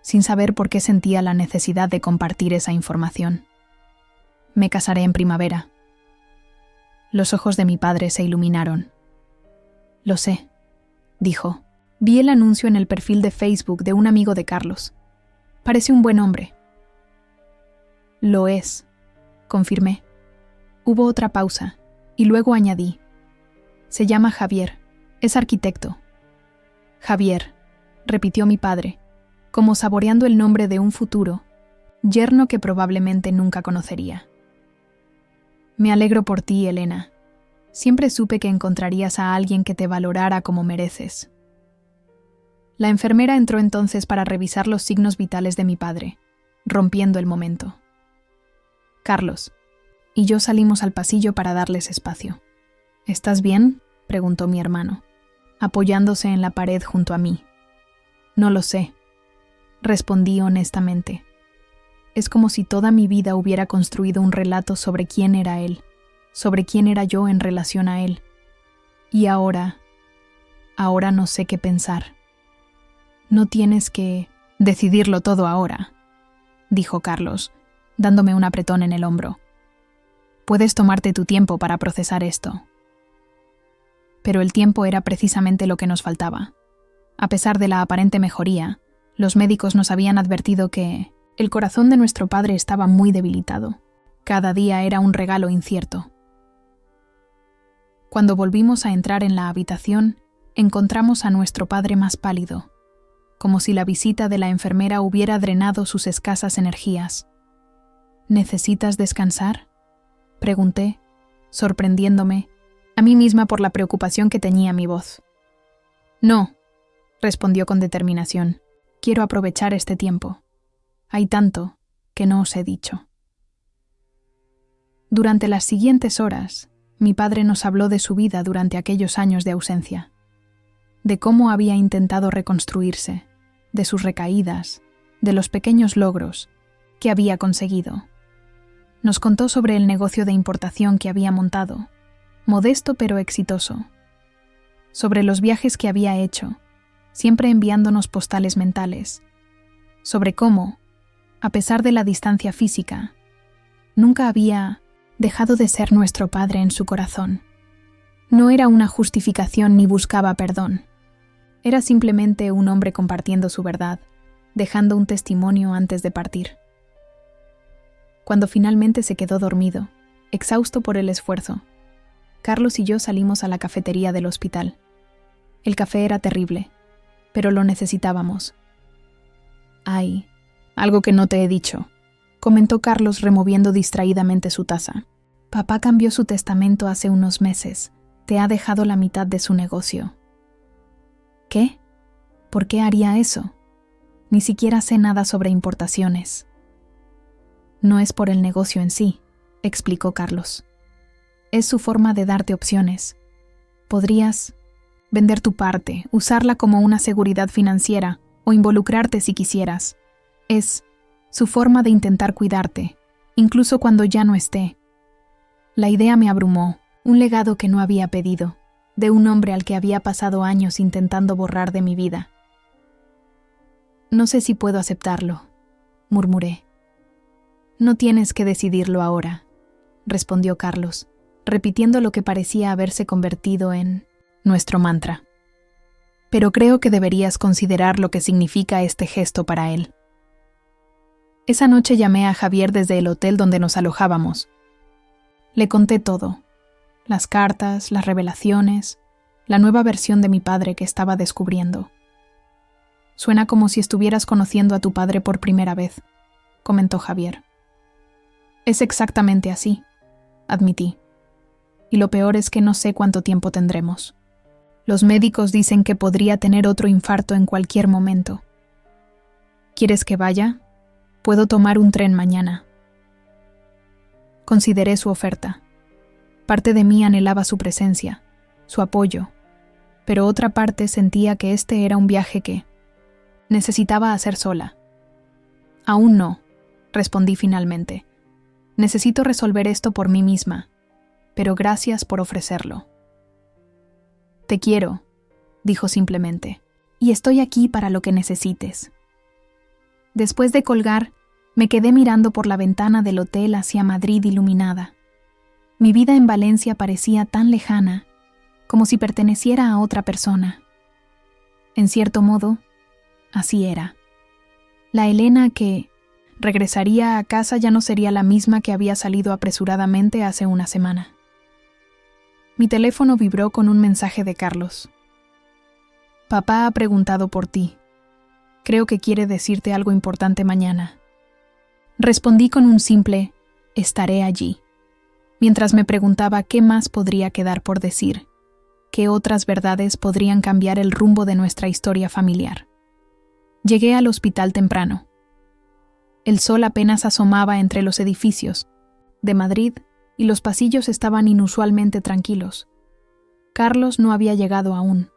sin saber por qué sentía la necesidad de compartir esa información. Me casaré en primavera. Los ojos de mi padre se iluminaron. Lo sé, dijo. Vi el anuncio en el perfil de Facebook de un amigo de Carlos. Parece un buen hombre. Lo es, confirmé. Hubo otra pausa, y luego añadí. Se llama Javier, es arquitecto. Javier, repitió mi padre, como saboreando el nombre de un futuro, yerno que probablemente nunca conocería. Me alegro por ti, Elena. Siempre supe que encontrarías a alguien que te valorara como mereces. La enfermera entró entonces para revisar los signos vitales de mi padre, rompiendo el momento. Carlos y yo salimos al pasillo para darles espacio. ¿Estás bien?, preguntó mi hermano, apoyándose en la pared junto a mí. No lo sé, respondí honestamente. Es como si toda mi vida hubiera construido un relato sobre quién era él, sobre quién era yo en relación a él. Y ahora no sé qué pensar. No tienes que decidirlo todo ahora, dijo Carlos, dándome un apretón en el hombro. Puedes tomarte tu tiempo para procesar esto. Pero el tiempo era precisamente lo que nos faltaba. A pesar de la aparente mejoría, los médicos nos habían advertido que el corazón de nuestro padre estaba muy debilitado. Cada día era un regalo incierto. Cuando volvimos a entrar en la habitación, encontramos a nuestro padre más pálido, como si la visita de la enfermera hubiera drenado sus escasas energías. ¿Necesitas descansar?, pregunté, sorprendiéndome, a mí misma por la preocupación que teñía mi voz. No, respondió con determinación. Quiero aprovechar este tiempo. Hay tanto que no os he dicho. Durante las siguientes horas, mi padre nos habló de su vida durante aquellos años de ausencia, de cómo había intentado reconstruirse, de sus recaídas, de los pequeños logros que había conseguido. Nos contó sobre el negocio de importación que había montado, modesto pero exitoso, sobre los viajes que había hecho, siempre enviándonos postales mentales, sobre cómo, a pesar de la distancia física, nunca había dejado de ser nuestro padre en su corazón. No era una justificación ni buscaba perdón. Era simplemente un hombre compartiendo su verdad, dejando un testimonio antes de partir. Cuando finalmente se quedó dormido, exhausto por el esfuerzo, Carlos y yo salimos a la cafetería del hospital. El café era terrible, pero lo necesitábamos. «Hay algo que no te he dicho», comentó Carlos removiendo distraídamente su taza. «Papá cambió su testamento hace unos meses. Te ha dejado la mitad de su negocio». «¿Qué? ¿Por qué haría eso? Ni siquiera sé nada sobre importaciones». «No es por el negocio en sí», explicó Carlos. «Es su forma de darte opciones. Podrías vender tu parte, usarla como una seguridad financiera o involucrarte si quisieras. Es su forma de intentar cuidarte, incluso cuando ya no esté». La idea me abrumó, un legado que no había pedido, de un hombre al que había pasado años intentando borrar de mi vida. «No sé si puedo aceptarlo», murmuré. «No tienes que decidirlo ahora», respondió Carlos, repitiendo lo que parecía haberse convertido en nuestro mantra. «Pero creo que deberías considerar lo que significa este gesto para él». Esa noche llamé a Javier desde el hotel donde nos alojábamos, Le conté todo: las cartas, las revelaciones, la nueva versión de mi padre que estaba descubriendo. Suena como si estuvieras conociendo a tu padre por primera vez, comentó Javier. Es exactamente así, admití. Y lo peor es que no sé cuánto tiempo tendremos. Los médicos dicen que podría tener otro infarto en cualquier momento. ¿Quieres que vaya? Puedo tomar un tren mañana. Consideré su oferta. Parte de mí anhelaba su presencia, su apoyo, pero otra parte sentía que este era un viaje que necesitaba hacer sola. Aún no, respondí finalmente. Necesito resolver esto por mí misma, pero gracias por ofrecerlo. Te quiero, dijo simplemente, y estoy aquí para lo que necesites. Después de colgar, me quedé mirando por la ventana del hotel hacia Madrid iluminada. Mi vida en Valencia parecía tan lejana, como si perteneciera a otra persona. En cierto modo, así era. La Elena que regresaría a casa ya no sería la misma que había salido apresuradamente hace una semana. Mi teléfono vibró con un mensaje de Carlos. Papá ha preguntado por ti. Creo que quiere decirte algo importante mañana. Respondí con un simple «estaré allí», mientras me preguntaba qué más podría quedar por decir, qué otras verdades podrían cambiar el rumbo de nuestra historia familiar. Llegué al hospital temprano. El sol apenas asomaba entre los edificios de Madrid y los pasillos estaban inusualmente tranquilos. Carlos no había llegado aún.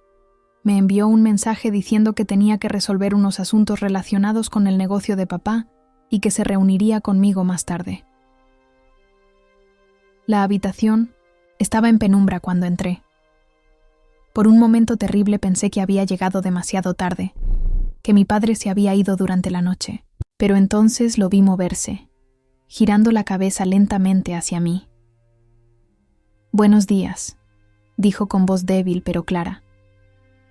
Me envió un mensaje diciendo que tenía que resolver unos asuntos relacionados con el negocio de papá y que se reuniría conmigo más tarde. La habitación estaba en penumbra cuando entré. Por un momento terrible pensé que había llegado demasiado tarde, que mi padre se había ido durante la noche, pero entonces lo vi moverse, girando la cabeza lentamente hacia mí. «Buenos días», dijo con voz débil pero clara.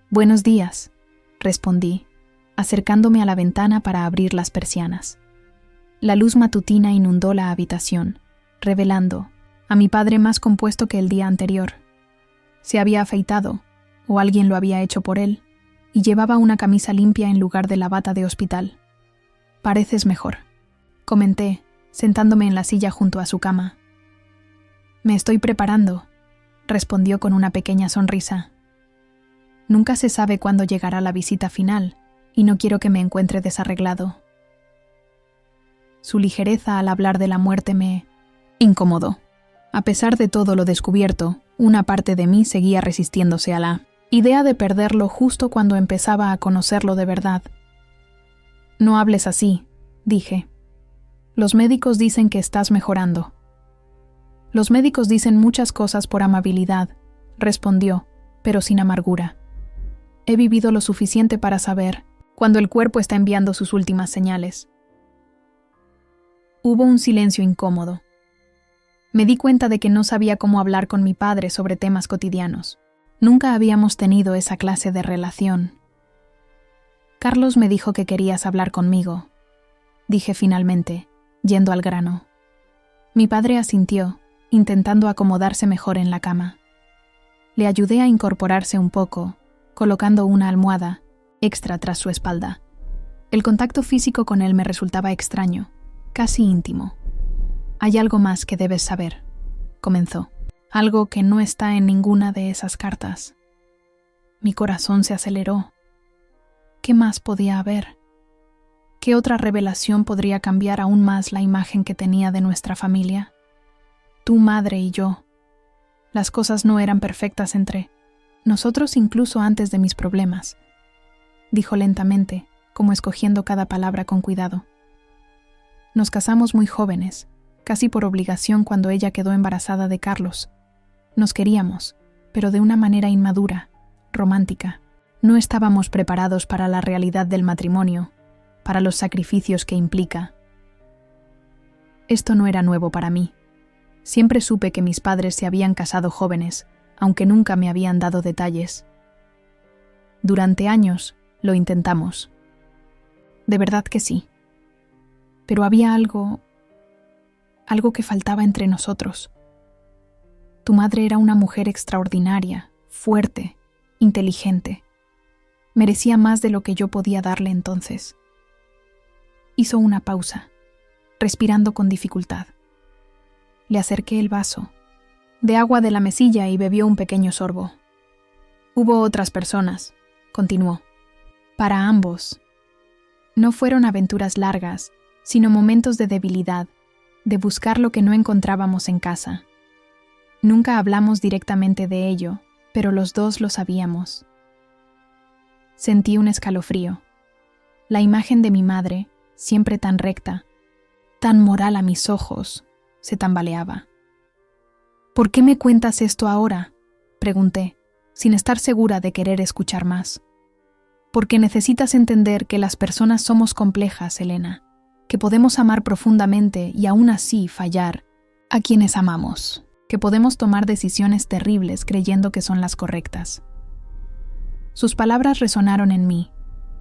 «Buenos días», respondí, acercándome a la ventana para abrir las persianas. La luz matutina inundó la habitación, revelando a mi padre más compuesto que el día anterior. Se había afeitado, o alguien lo había hecho por él, y llevaba una camisa limpia en lugar de la bata de hospital. «Pareces mejor», comenté, sentándome en la silla junto a su cama. «Me estoy preparando», respondió con una pequeña sonrisa. «Nunca se sabe cuándo llegará la visita final, y no quiero que me encuentre desarreglado». Su ligereza al hablar de la muerte me incomodó. A pesar de todo lo descubierto, una parte de mí seguía resistiéndose a la idea de perderlo justo cuando empezaba a conocerlo de verdad. «No hables así», dije. «Los médicos dicen que estás mejorando». «Los médicos dicen muchas cosas por amabilidad», respondió, pero sin amargura. «He vivido lo suficiente para saber cuando el cuerpo está enviando sus últimas señales». Hubo un silencio incómodo. Me di cuenta de que no sabía cómo hablar con mi padre sobre temas cotidianos. Nunca habíamos tenido esa clase de relación. «Carlos me dijo que querías hablar conmigo», dije finalmente, yendo al grano. Mi padre asintió, intentando acomodarse mejor en la cama. Le ayudé a incorporarse un poco, colocando una almohada extra tras su espalda. El contacto físico con él me resultaba extraño, casi íntimo. «Hay algo más que debes saber», comenzó. «Algo que no está en ninguna de esas cartas». Mi corazón se aceleró. ¿Qué más podía haber? ¿Qué otra revelación podría cambiar aún más la imagen que tenía de nuestra familia? Tu madre y yo. Las cosas no eran perfectas entre nosotros incluso antes de mis problemas, dijo lentamente, como escogiendo cada palabra con cuidado. Nos casamos muy jóvenes, casi por obligación cuando ella quedó embarazada de Carlos. Nos queríamos, pero de una manera inmadura, romántica. No estábamos preparados para la realidad del matrimonio, para los sacrificios que implica. Esto no era nuevo para mí. Siempre supe que mis padres se habían casado jóvenes, aunque nunca me habían dado detalles. Durante años lo intentamos. De verdad que sí. Pero había algo que faltaba entre nosotros. Tu madre era una mujer extraordinaria, fuerte, inteligente. Merecía más de lo que yo podía darle entonces. Hizo una pausa, respirando con dificultad. Le acerqué el vaso de agua de la mesilla y bebió un pequeño sorbo. Hubo otras personas, continuó. Para ambos. No fueron aventuras largas, sino momentos de debilidad, de buscar lo que no encontrábamos en casa. Nunca hablamos directamente de ello, pero los dos lo sabíamos. Sentí un escalofrío. La imagen de mi madre, siempre tan recta, tan moral a mis ojos, se tambaleaba. ¿Por qué me cuentas esto ahora?, pregunté, sin estar segura de querer escuchar más. Porque necesitas entender que las personas somos complejas, Elena, que podemos amar profundamente y aún así fallar a quienes amamos, que podemos tomar decisiones terribles creyendo que son las correctas. Sus palabras resonaron en mí,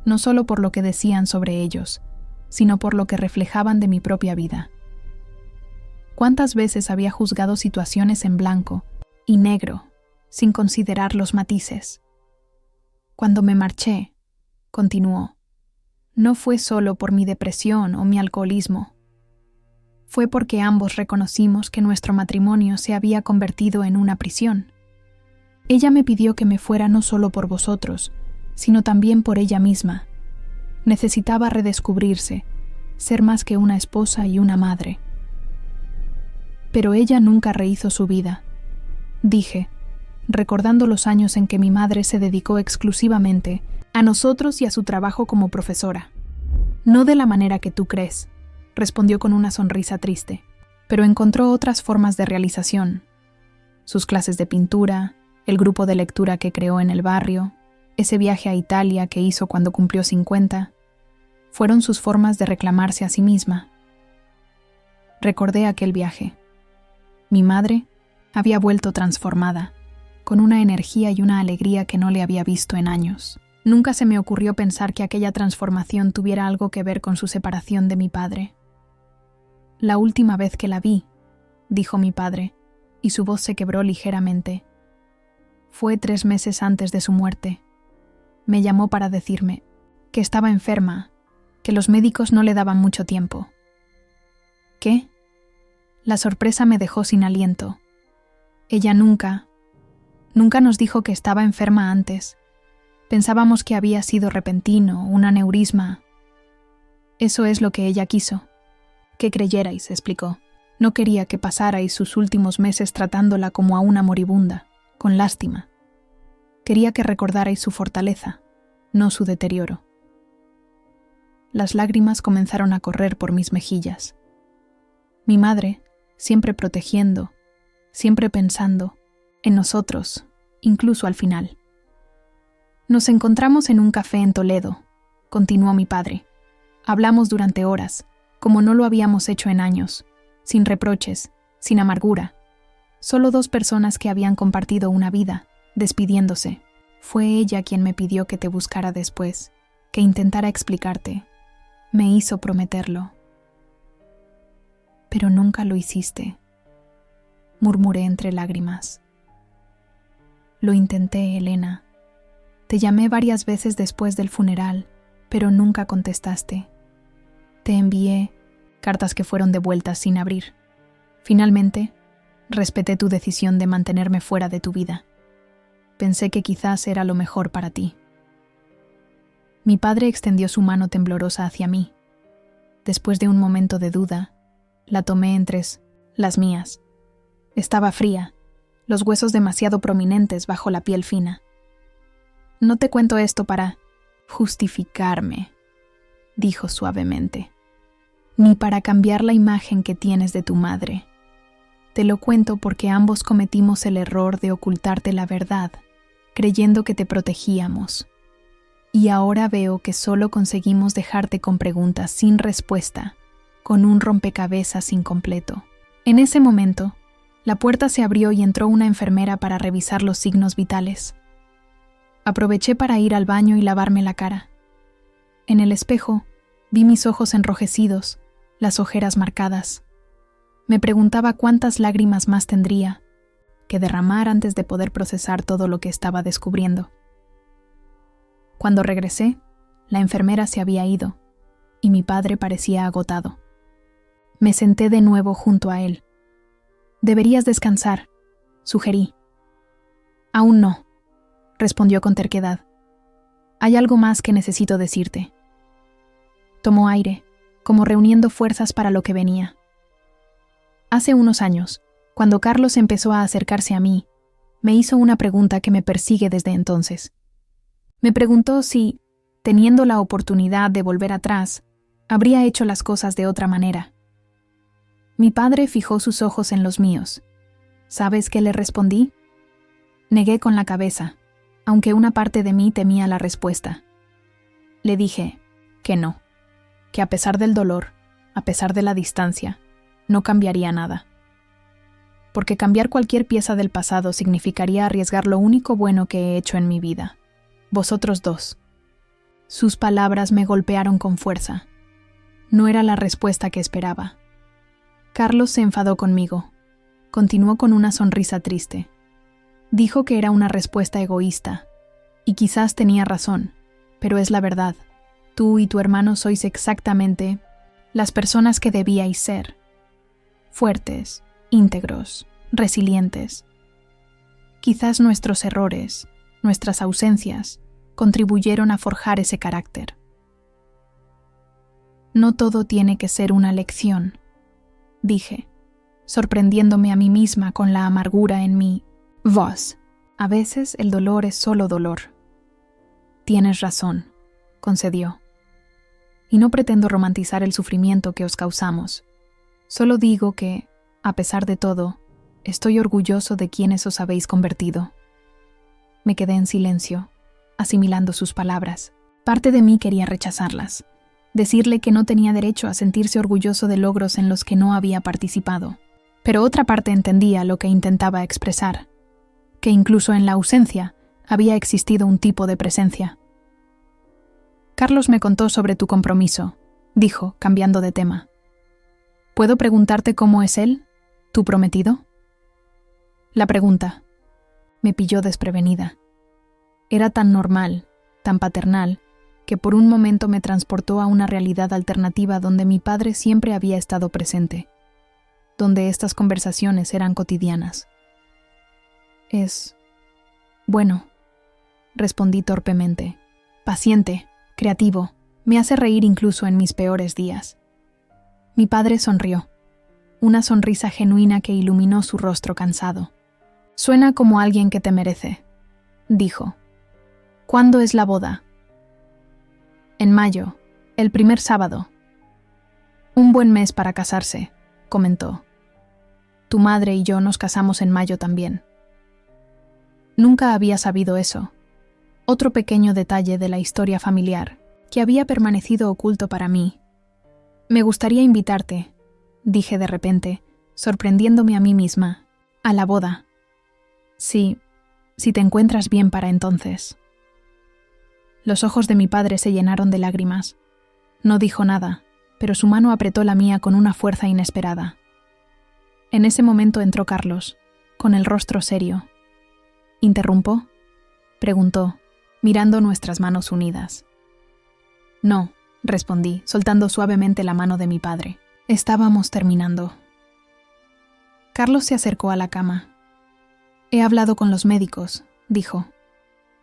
no solo por lo que decían sobre ellos, sino por lo que reflejaban de mi propia vida. ¿Cuántas veces había juzgado situaciones en blanco y negro, sin considerar los matices? Cuando me marché, continuó, no fue solo por mi depresión o mi alcoholismo. Fue porque ambos reconocimos que nuestro matrimonio se había convertido en una prisión. Ella me pidió que me fuera no solo por vosotros, sino también por ella misma. Necesitaba redescubrirse, ser más que una esposa y una madre. Pero ella nunca rehizo su vida, dije, recordando los años en que mi madre se dedicó exclusivamente a nosotros y a su trabajo como profesora. No de la manera que tú crees, respondió con una sonrisa triste, pero encontró otras formas de realización. Sus clases de pintura, el grupo de lectura que creó en el barrio, ese viaje a Italia que hizo cuando cumplió 50, fueron sus formas de reclamarse a sí misma. Recordé aquel viaje. Mi madre había vuelto transformada, con una energía y una alegría que no le había visto en años. Nunca se me ocurrió pensar que aquella transformación tuviera algo que ver con su separación de mi padre. La última vez que la vi, dijo mi padre, y su voz se quebró ligeramente. Fue 3 meses antes de su muerte. Me llamó para decirme que estaba enferma, que los médicos no le daban mucho tiempo. ¿Qué? La sorpresa me dejó sin aliento. Ella nunca nos dijo que estaba enferma antes. Pensábamos que había sido repentino, un aneurisma. Eso es lo que ella quiso. Que creyerais, explicó. No quería que pasarais sus últimos meses tratándola como a una moribunda, con lástima. Quería que recordarais su fortaleza, no su deterioro. Las lágrimas comenzaron a correr por mis mejillas. Mi madre, siempre protegiendo, siempre pensando en nosotros, incluso al final. Nos encontramos en un café en Toledo, continuó mi padre. Hablamos durante horas, como no lo habíamos hecho en años, sin reproches, sin amargura. Solo 2 personas que habían compartido una vida, despidiéndose. Fue ella quien me pidió que te buscara después, que intentara explicarte. Me hizo prometerlo. Pero nunca lo hiciste, murmuré entre lágrimas. Lo intenté, Elena. Te llamé varias veces después del funeral, pero nunca contestaste. Te envié cartas que fueron devueltas sin abrir. Finalmente, respeté tu decisión de mantenerme fuera de tu vida. Pensé que quizás era lo mejor para ti. Mi padre extendió su mano temblorosa hacia mí. Después de un momento de duda, la tomé entre las mías. Estaba fría, los huesos demasiado prominentes bajo la piel fina. No te cuento esto para justificarme, dijo suavemente, ni para cambiar la imagen que tienes de tu madre. Te lo cuento porque ambos cometimos el error de ocultarte la verdad, creyendo que te protegíamos. Y ahora veo que solo conseguimos dejarte con preguntas sin respuesta, con un rompecabezas incompleto. En ese momento, la puerta se abrió y entró una enfermera para revisar los signos vitales. Aproveché para ir al baño y lavarme la cara. En el espejo, vi mis ojos enrojecidos, las ojeras marcadas. Me preguntaba cuántas lágrimas más tendría, que derramar antes de poder procesar todo lo que estaba descubriendo. Cuando regresé, la enfermera se había ido y mi padre parecía agotado. Me senté de nuevo junto a él. «Deberías descansar», sugerí. «Aún no», respondió con terquedad. «Hay algo más que necesito decirte». Tomó aire, como reuniendo fuerzas para lo que venía. Hace unos años, cuando Carlos empezó a acercarse a mí, me hizo una pregunta que me persigue desde entonces. Me preguntó si, teniendo la oportunidad de volver atrás, habría hecho las cosas de otra manera. Mi padre fijó sus ojos en los míos. ¿Sabes qué le respondí? Negué con la cabeza, aunque una parte de mí temía la respuesta. Le dije que no, que a pesar del dolor, a pesar de la distancia, no cambiaría nada. Porque cambiar cualquier pieza del pasado significaría arriesgar lo único bueno que he hecho en mi vida. Vosotros dos. Sus palabras me golpearon con fuerza. No era la respuesta que esperaba. Carlos se enfadó conmigo. Continuó con una sonrisa triste. Dijo que era una respuesta egoísta. Y quizás tenía razón, pero es la verdad. Tú y tu hermano sois exactamente las personas que debíais ser. Fuertes, íntegros, resilientes. Quizás nuestros errores, nuestras ausencias, contribuyeron a forjar ese carácter. No todo tiene que ser una lección, dije, sorprendiéndome a mí misma con la amargura en mi voz. A veces el dolor es solo dolor. Tienes razón, concedió. Y no pretendo romantizar el sufrimiento que os causamos. Solo digo que, a pesar de todo, estoy orgulloso de quienes os habéis convertido. Me quedé en silencio, asimilando sus palabras. Parte de mí quería rechazarlas, decirle que no tenía derecho a sentirse orgulloso de logros en los que no había participado. Pero otra parte entendía lo que intentaba expresar, que incluso en la ausencia había existido un tipo de presencia. Carlos me contó sobre tu compromiso, dijo, cambiando de tema. ¿Puedo preguntarte cómo es él, tu prometido? La pregunta me pilló desprevenida. Era tan normal, tan paternal, que por un momento me transportó a una realidad alternativa donde mi padre siempre había estado presente, donde estas conversaciones eran cotidianas. Bueno, respondí torpemente. Paciente, creativo, me hace reír incluso en mis peores días. Mi padre sonrió, una sonrisa genuina que iluminó su rostro cansado. Suena como alguien que te merece, dijo. ¿Cuándo es la boda? En mayo, el primer sábado. Un buen mes para casarse, comentó. Tu madre y yo nos casamos en mayo también. Nunca había sabido eso. Otro pequeño detalle de la historia familiar, que había permanecido oculto para mí. Me gustaría invitarte, dije de repente, sorprendiéndome a mí misma, a la boda. Si te encuentras bien para entonces. Los ojos de mi padre se llenaron de lágrimas. No dijo nada, pero su mano apretó la mía con una fuerza inesperada. En ese momento entró Carlos, con el rostro serio. ¿Interrumpo?, preguntó, mirando nuestras manos unidas. No, respondí, soltando suavemente la mano de mi padre. Estábamos terminando. Carlos se acercó a la cama. He hablado con los médicos, dijo.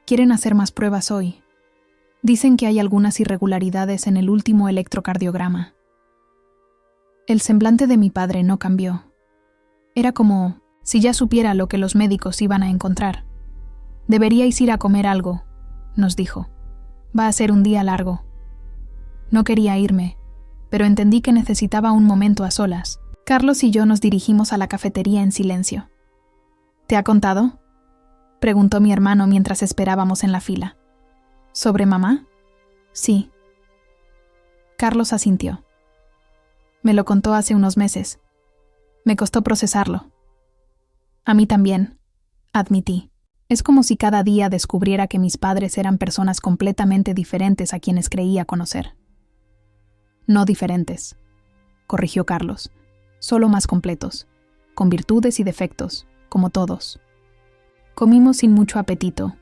Quieren hacer más pruebas hoy. Dicen que hay algunas irregularidades en el último electrocardiograma. El semblante de mi padre no cambió. Era como si ya supiera lo que los médicos iban a encontrar. Deberíais ir a comer algo, nos dijo. Va a ser un día largo. No quería irme, pero entendí que necesitaba un momento a solas. Carlos y yo nos dirigimos a la cafetería en silencio. ¿Te ha contado?, preguntó mi hermano mientras esperábamos en la fila. ¿Sobre mamá? Sí. Carlos asintió. Me lo contó hace unos meses. Me costó procesarlo. A mí también, admití. Es como si cada día descubriera que mis padres eran personas completamente diferentes a quienes creía conocer. No diferentes, corrigió Carlos, solo más completos, con virtudes y defectos, como todos. Comimos sin mucho apetito,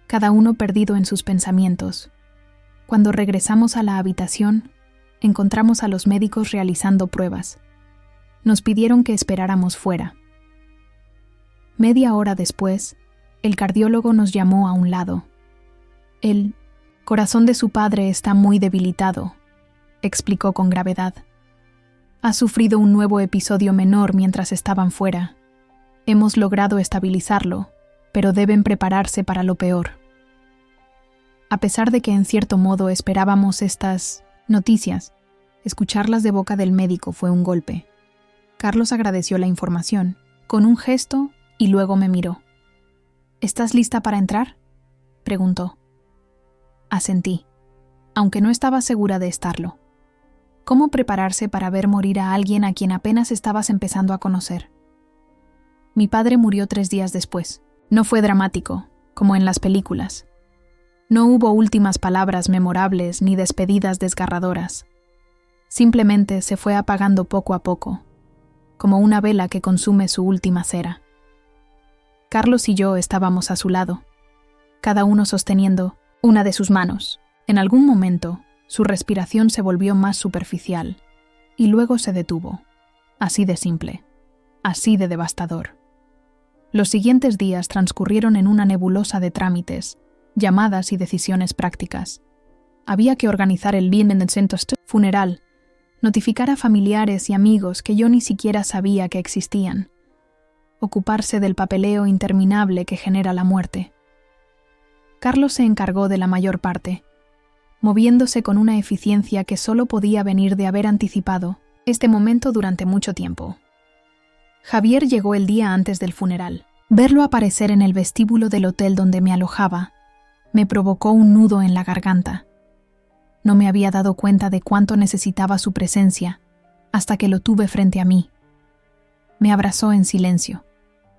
cada uno perdido en sus pensamientos. Cuando regresamos a la habitación, encontramos a los médicos realizando pruebas. Nos pidieron que esperáramos fuera. Media hora después, el cardiólogo nos llamó a un lado. El corazón de su padre está muy debilitado, explicó con gravedad. Ha sufrido un nuevo episodio menor mientras estaban fuera. Hemos logrado estabilizarlo, pero deben prepararse para lo peor. A pesar de que en cierto modo esperábamos estas noticias, escucharlas de boca del médico fue un golpe. Carlos agradeció la información, con un gesto, y luego me miró. ¿Estás lista para entrar?, preguntó. Asentí, aunque no estaba segura de estarlo. ¿Cómo prepararse para ver morir a alguien a quien apenas estabas empezando a conocer? Mi padre murió 3 días después. No fue dramático, como en las películas. No hubo últimas palabras memorables ni despedidas desgarradoras. Simplemente se fue apagando poco a poco, como una vela que consume su última cera. Carlos y yo estábamos a su lado, cada uno sosteniendo una de sus manos. En algún momento, su respiración se volvió más superficial, y luego se detuvo. Así de simple, así de devastador. Los siguientes días transcurrieron en una nebulosa de trámites, llamadas y decisiones prácticas. Había que organizar el funeral, notificar a familiares y amigos que yo ni siquiera sabía que existían, ocuparse del papeleo interminable que genera la muerte. Carlos se encargó de la mayor parte, moviéndose con una eficiencia que solo podía venir de haber anticipado este momento durante mucho tiempo. Javier llegó el día antes del funeral. Verlo aparecer en el vestíbulo del hotel donde me alojaba me provocó un nudo en la garganta. No me había dado cuenta de cuánto necesitaba su presencia hasta que lo tuve frente a mí. Me abrazó en silencio,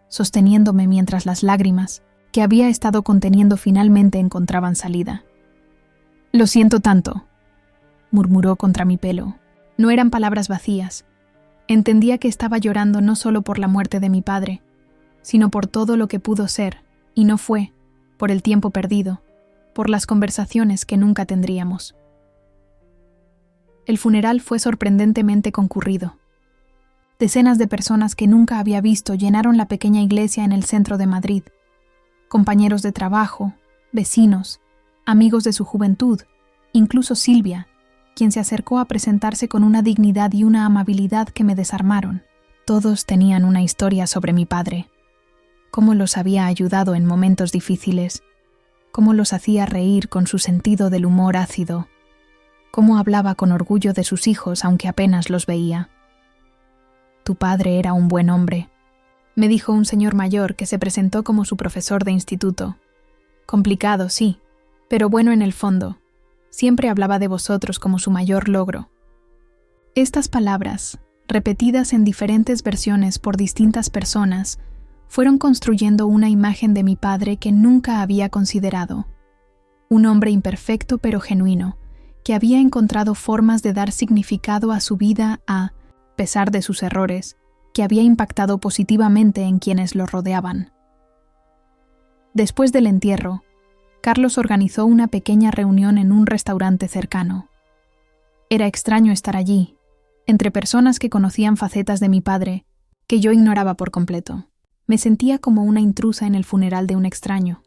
sosteniéndome mientras las lágrimas que había estado conteniendo finalmente encontraban salida. «Lo siento tanto», murmuró contra mi pelo. No eran palabras vacías. Entendía que estaba llorando no solo por la muerte de mi padre, sino por todo lo que pudo ser, y no fue, por el tiempo perdido, por las conversaciones que nunca tendríamos. El funeral fue sorprendentemente concurrido. Decenas de personas que nunca había visto llenaron la pequeña iglesia en el centro de Madrid. Compañeros de trabajo, vecinos, amigos de su juventud, incluso Silvia, quien se acercó a presentarse con una dignidad y una amabilidad que me desarmaron. Todos tenían una historia sobre mi padre. Cómo los había ayudado en momentos difíciles, cómo los hacía reír con su sentido del humor ácido, cómo hablaba con orgullo de sus hijos aunque apenas los veía. «Tu padre era un buen hombre», me dijo un señor mayor que se presentó como su profesor de instituto. «Complicado, sí, pero bueno en el fondo. Siempre hablaba de vosotros como su mayor logro». Estas palabras, repetidas en diferentes versiones por distintas personas, fueron construyendo una imagen de mi padre que nunca había considerado. Un hombre imperfecto pero genuino, que había encontrado formas de dar significado a su vida a pesar de sus errores, que había impactado positivamente en quienes lo rodeaban. Después del entierro, Carlos organizó una pequeña reunión en un restaurante cercano. Era extraño estar allí, entre personas que conocían facetas de mi padre que yo ignoraba por completo. Me sentía como una intrusa en el funeral de un extraño,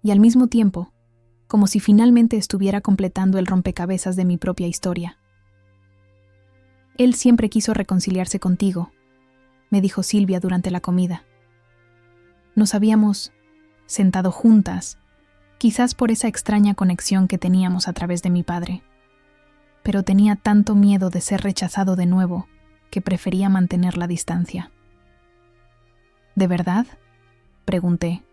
y al mismo tiempo, como si finalmente estuviera completando el rompecabezas de mi propia historia. «Él siempre quiso reconciliarse contigo», me dijo Silvia durante la comida. Nos habíamos sentado juntas, quizás por esa extraña conexión que teníamos a través de mi padre. Pero tenía tanto miedo de ser rechazado de nuevo que prefería mantener la distancia. «¿De verdad?», pregunté,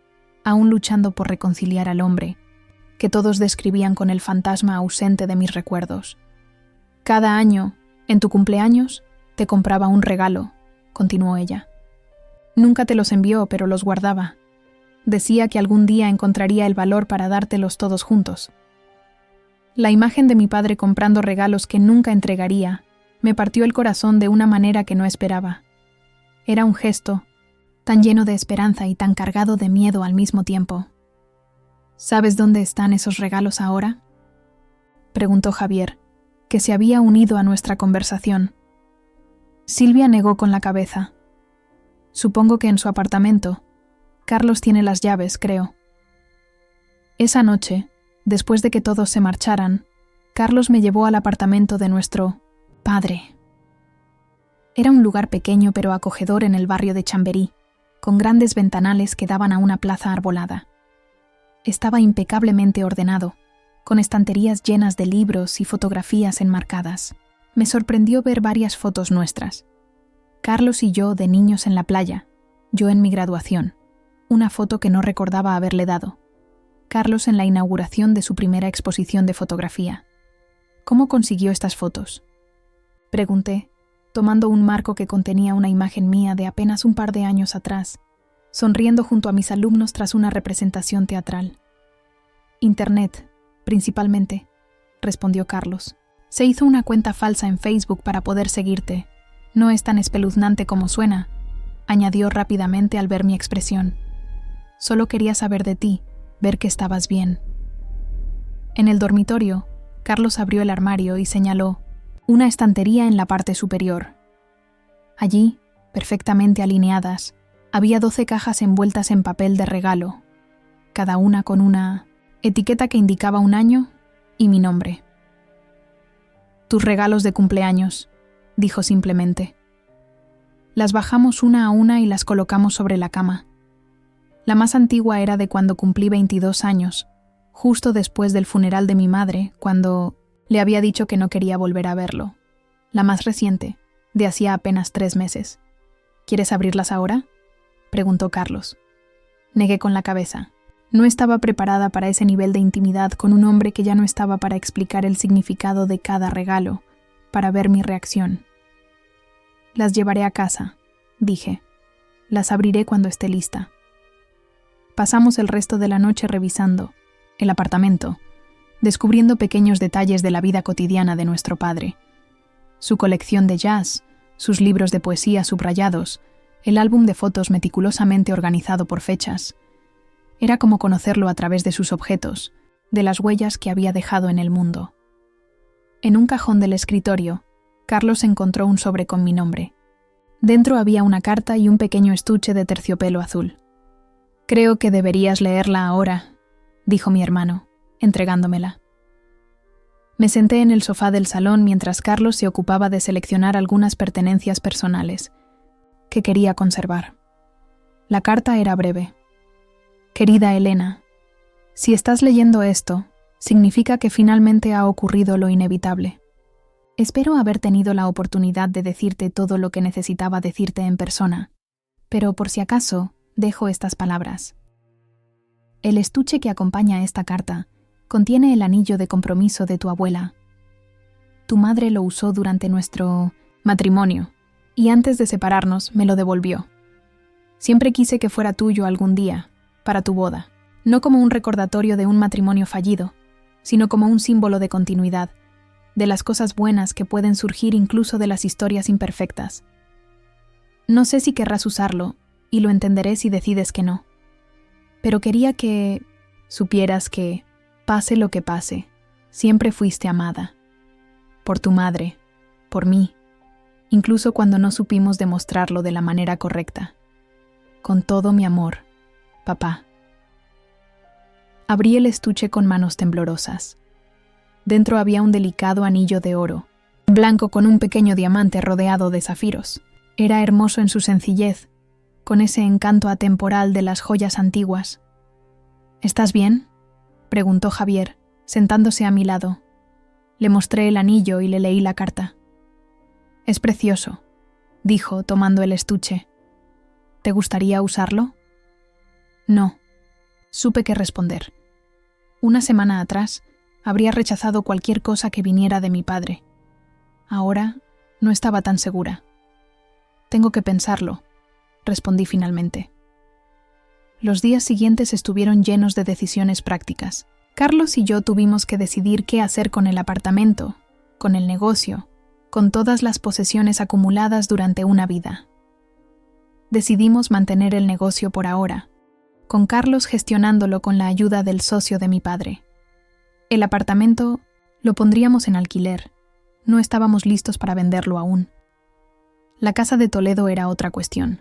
aún luchando por reconciliar al hombre, que todos describían con el fantasma ausente de mis recuerdos. «Cada año, en tu cumpleaños, te compraba un regalo», continuó ella. «Nunca te los envió, pero los guardaba. Decía que algún día encontraría el valor para dártelos todos juntos». La imagen de mi padre comprando regalos que nunca entregaría me partió el corazón de una manera que no esperaba. Era un gesto tan lleno de esperanza y tan cargado de miedo al mismo tiempo. ¿Sabes dónde están esos regalos ahora?, preguntó Javier, que se había unido a nuestra conversación. Silvia negó con la cabeza. Supongo que en su apartamento. Carlos tiene las llaves, creo. Esa noche, después de que todos se marcharan, Carlos me llevó al apartamento de nuestro padre. Era un lugar pequeño pero acogedor en el barrio de Chamberí, con grandes ventanales que daban a una plaza arbolada. Estaba impecablemente ordenado, con estanterías llenas de libros y fotografías enmarcadas. Me sorprendió ver varias fotos nuestras. Carlos y yo de niños en la playa, yo en mi graduación, una foto que no recordaba haberle dado. Carlos en la inauguración de su primera exposición de fotografía. ¿Cómo consiguió estas fotos?, pregunté, tomando un marco que contenía una imagen mía de apenas un par de años atrás, sonriendo junto a mis alumnos tras una representación teatral. Internet, principalmente, respondió Carlos. Se hizo una cuenta falsa en Facebook para poder seguirte. No es tan espeluznante como suena, añadió rápidamente al ver mi expresión. Solo quería saber de ti, ver que estabas bien. En el dormitorio, Carlos abrió el armario y señaló una estantería en la parte superior. Allí, perfectamente alineadas, había 12 cajas envueltas en papel de regalo, cada una con una etiqueta que indicaba un año y mi nombre. «Tus regalos de cumpleaños», dijo simplemente. Las bajamos una a una y las colocamos sobre la cama. La más antigua era de cuando cumplí 22 años, justo después del funeral de mi madre, cuando le había dicho que no quería volver a verlo. La más reciente, de hacía apenas 3 meses. ¿Quieres abrirlas ahora?, preguntó Carlos. Negué con la cabeza. No estaba preparada para ese nivel de intimidad con un hombre que ya no estaba para explicar el significado de cada regalo, para ver mi reacción. Las llevaré a casa, dije. Las abriré cuando esté lista. Pasamos el resto de la noche revisando el apartamento, descubriendo pequeños detalles de la vida cotidiana de nuestro padre. Su colección de jazz, sus libros de poesía subrayados, el álbum de fotos meticulosamente organizado por fechas. Era como conocerlo a través de sus objetos, de las huellas que había dejado en el mundo. En un cajón del escritorio, Carlos encontró un sobre con mi nombre. Dentro había una carta y un pequeño estuche de terciopelo azul. «Creo que deberías leerla ahora», dijo mi hermano, entregándomela. Me senté en el sofá del salón mientras Carlos se ocupaba de seleccionar algunas pertenencias personales que quería conservar. La carta era breve. «Querida Elena, si estás leyendo esto, significa que finalmente ha ocurrido lo inevitable. Espero haber tenido la oportunidad de decirte todo lo que necesitaba decirte en persona, pero por si acaso, dejo estas palabras. El estuche que acompaña esta carta contiene el anillo de compromiso de tu abuela. Tu madre lo usó durante nuestro matrimonio y antes de separarnos me lo devolvió. Siempre quise que fuera tuyo algún día, para tu boda, no como un recordatorio de un matrimonio fallido, sino como un símbolo de continuidad, de las cosas buenas que pueden surgir incluso de las historias imperfectas. No sé si querrás usarlo, y lo entenderé si decides que no. Pero quería que supieras que, pase lo que pase, siempre fuiste amada. Por tu madre, por mí, incluso cuando no supimos demostrarlo de la manera correcta. Con todo mi amor, papá. Abrí el estuche con manos temblorosas. Dentro había un delicado anillo de oro, blanco con un pequeño diamante rodeado de zafiros. Era hermoso en su sencillez, con ese encanto atemporal de las joyas antiguas. ¿Estás bien?, preguntó Javier, sentándose a mi lado. Le mostré el anillo y le leí la carta. «Es precioso», dijo, tomando el estuche. «¿Te gustaría usarlo?» «No», supe qué responder. Una semana atrás, habría rechazado cualquier cosa que viniera de mi padre. Ahora, no estaba tan segura. «Tengo que pensarlo», respondí finalmente. Los días siguientes estuvieron llenos de decisiones prácticas. Carlos y yo tuvimos que decidir qué hacer con el apartamento, con el negocio, con todas las posesiones acumuladas durante una vida. decidimos mantener el negocio por ahora, con Carlos gestionándolo con la ayuda del socio de mi padre. El apartamento lo pondríamos en alquiler. No estábamos listos para venderlo aún. La casa de Toledo era otra cuestión.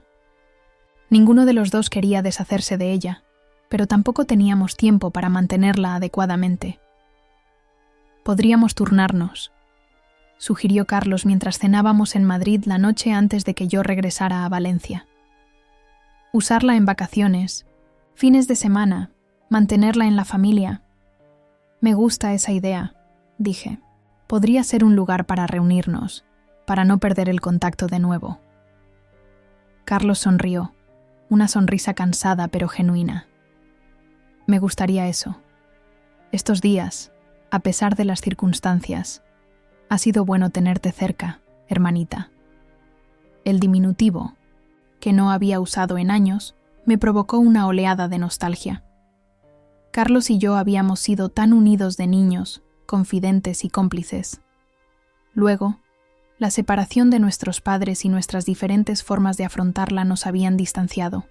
Ninguno de los dos quería deshacerse de ella, pero tampoco teníamos tiempo para mantenerla adecuadamente. Podríamos turnarnos, sugirió Carlos mientras cenábamos en Madrid la noche antes de que yo regresara a Valencia. Usarla en vacaciones, fines de semana, mantenerla en la familia. Me gusta esa idea, dije. Podría ser un lugar para reunirnos, para no perder el contacto de nuevo. Carlos sonrió, una sonrisa cansada pero genuina. Me gustaría eso. Estos días, a pesar de las circunstancias, ha sido bueno tenerte cerca, hermanita. El diminutivo, que no había usado en años, me provocó una oleada de nostalgia. Carlos y yo habíamos sido tan unidos de niños, confidentes y cómplices. Luego, la separación de nuestros padres y nuestras diferentes formas de afrontarla nos habían distanciado.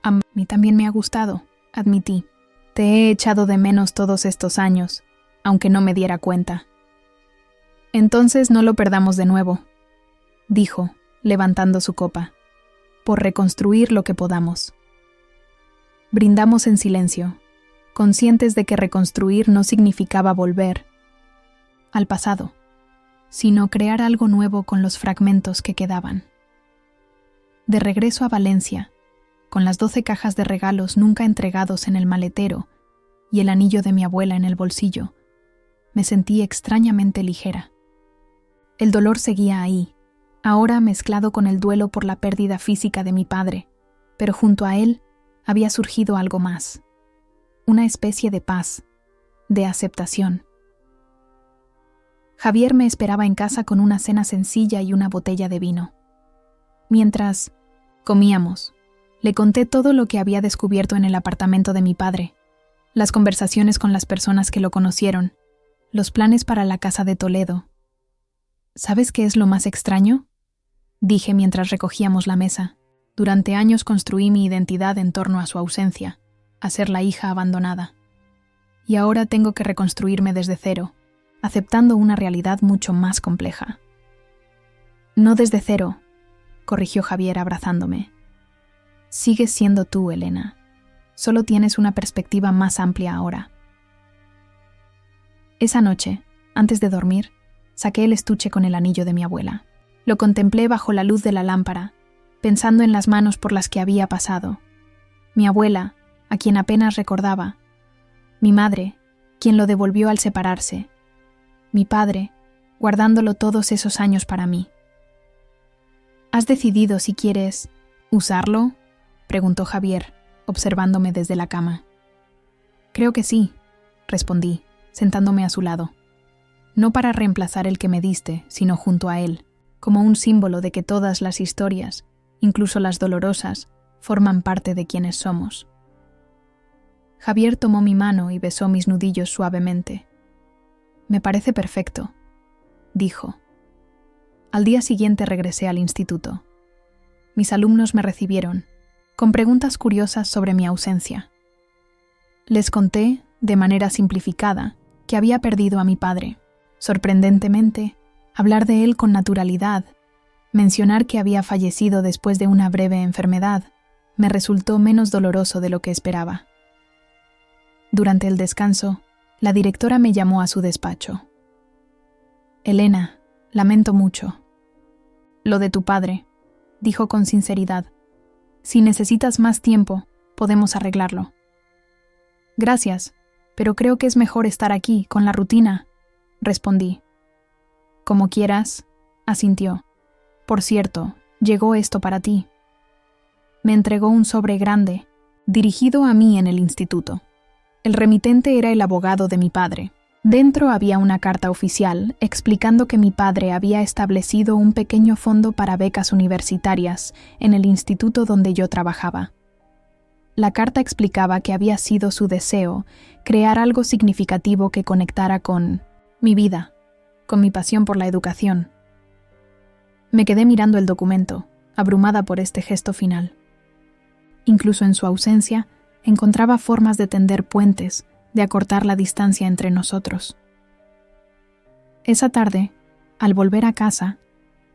A mí también me ha gustado, admití. Te he echado de menos todos estos años, aunque no me diera cuenta. Entonces no lo perdamos de nuevo, dijo, levantando su copa, por reconstruir lo que podamos. Brindamos en silencio, conscientes de que reconstruir no significaba volver al pasado, sino crear algo nuevo con los fragmentos que quedaban. De regreso a Valencia, con las 12 cajas de regalos nunca entregados en el maletero y el anillo de mi abuela en el bolsillo, me sentí extrañamente ligera. El dolor seguía ahí, ahora mezclado con el duelo por la pérdida física de mi padre, pero junto a él había surgido algo más, una especie de paz, de aceptación. Javier me esperaba en casa con una cena sencilla y una botella de vino. Mientras comíamos, le conté todo lo que había descubierto en el apartamento de mi padre, las conversaciones con las personas que lo conocieron, los planes para la casa de Toledo. ¿Sabes qué es lo más extraño?, dije mientras recogíamos la mesa. Durante años construí mi identidad en torno a su ausencia, a ser la hija abandonada. Y ahora tengo que reconstruirme desde cero, aceptando una realidad mucho más compleja. No desde cero, corrigió Javier abrazándome. Sigues siendo tú, Elena. Solo tienes una perspectiva más amplia ahora. Esa noche, antes de dormir, saqué el estuche con el anillo de mi abuela. Lo contemplé bajo la luz de la lámpara, pensando en las manos por las que había pasado. Mi abuela, a quien apenas recordaba. Mi madre, quien lo devolvió al separarse. Mi padre, guardándolo todos esos años para mí. ¿Has decidido si quieres usarlo?, preguntó Javier, observándome desde la cama. Creo que sí, respondí, sentándome a su lado. No para reemplazar el que me diste, sino junto a él, como un símbolo de que todas las historias, incluso las dolorosas, forman parte de quienes somos. Javier tomó mi mano y besó mis nudillos suavemente. Me parece perfecto, dijo. Al día siguiente regresé al instituto. Mis alumnos me recibieron, con preguntas curiosas sobre mi ausencia. Les conté, de manera simplificada, que había perdido a mi padre. Sorprendentemente, hablar de él con naturalidad, mencionar que había fallecido después de una breve enfermedad, me resultó menos doloroso de lo que esperaba. Durante el descanso, la directora me llamó a su despacho. Elena, lamento mucho. Lo de tu padre, dijo con sinceridad. Si necesitas más tiempo, podemos arreglarlo. Gracias, pero creo que es mejor estar aquí, con la rutina, respondí. Como quieras, asintió. Por cierto, llegó esto para ti. Me entregó un sobre grande, dirigido a mí en el instituto. El remitente era el abogado de mi padre. Dentro había una carta oficial explicando que mi padre había establecido un pequeño fondo para becas universitarias en el instituto donde yo trabajaba. La carta explicaba que había sido su deseo crear algo significativo que conectara con mi vida, con mi pasión por la educación. Me quedé mirando el documento, abrumada por este gesto final. Incluso en su ausencia, encontraba formas de tender puentes, de acortar la distancia entre nosotros. Esa tarde, al volver a casa,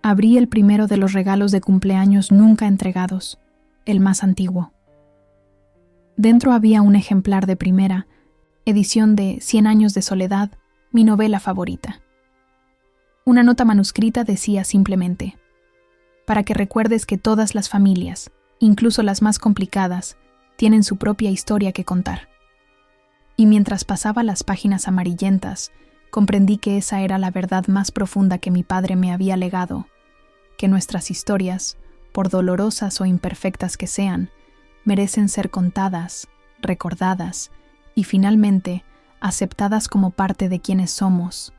abrí el primero de los regalos de cumpleaños nunca entregados, el más antiguo. Dentro había un ejemplar de primera, edición de 100 años de soledad, mi novela favorita. Una nota manuscrita decía simplemente: para que recuerdes que todas las familias, incluso las más complicadas, tienen su propia historia que contar. Y mientras pasaba las páginas amarillentas, comprendí que esa era la verdad más profunda que mi padre me había legado, que nuestras historias, por dolorosas o imperfectas que sean, merecen ser contadas, recordadas y finalmente aceptadas como parte de quienes somos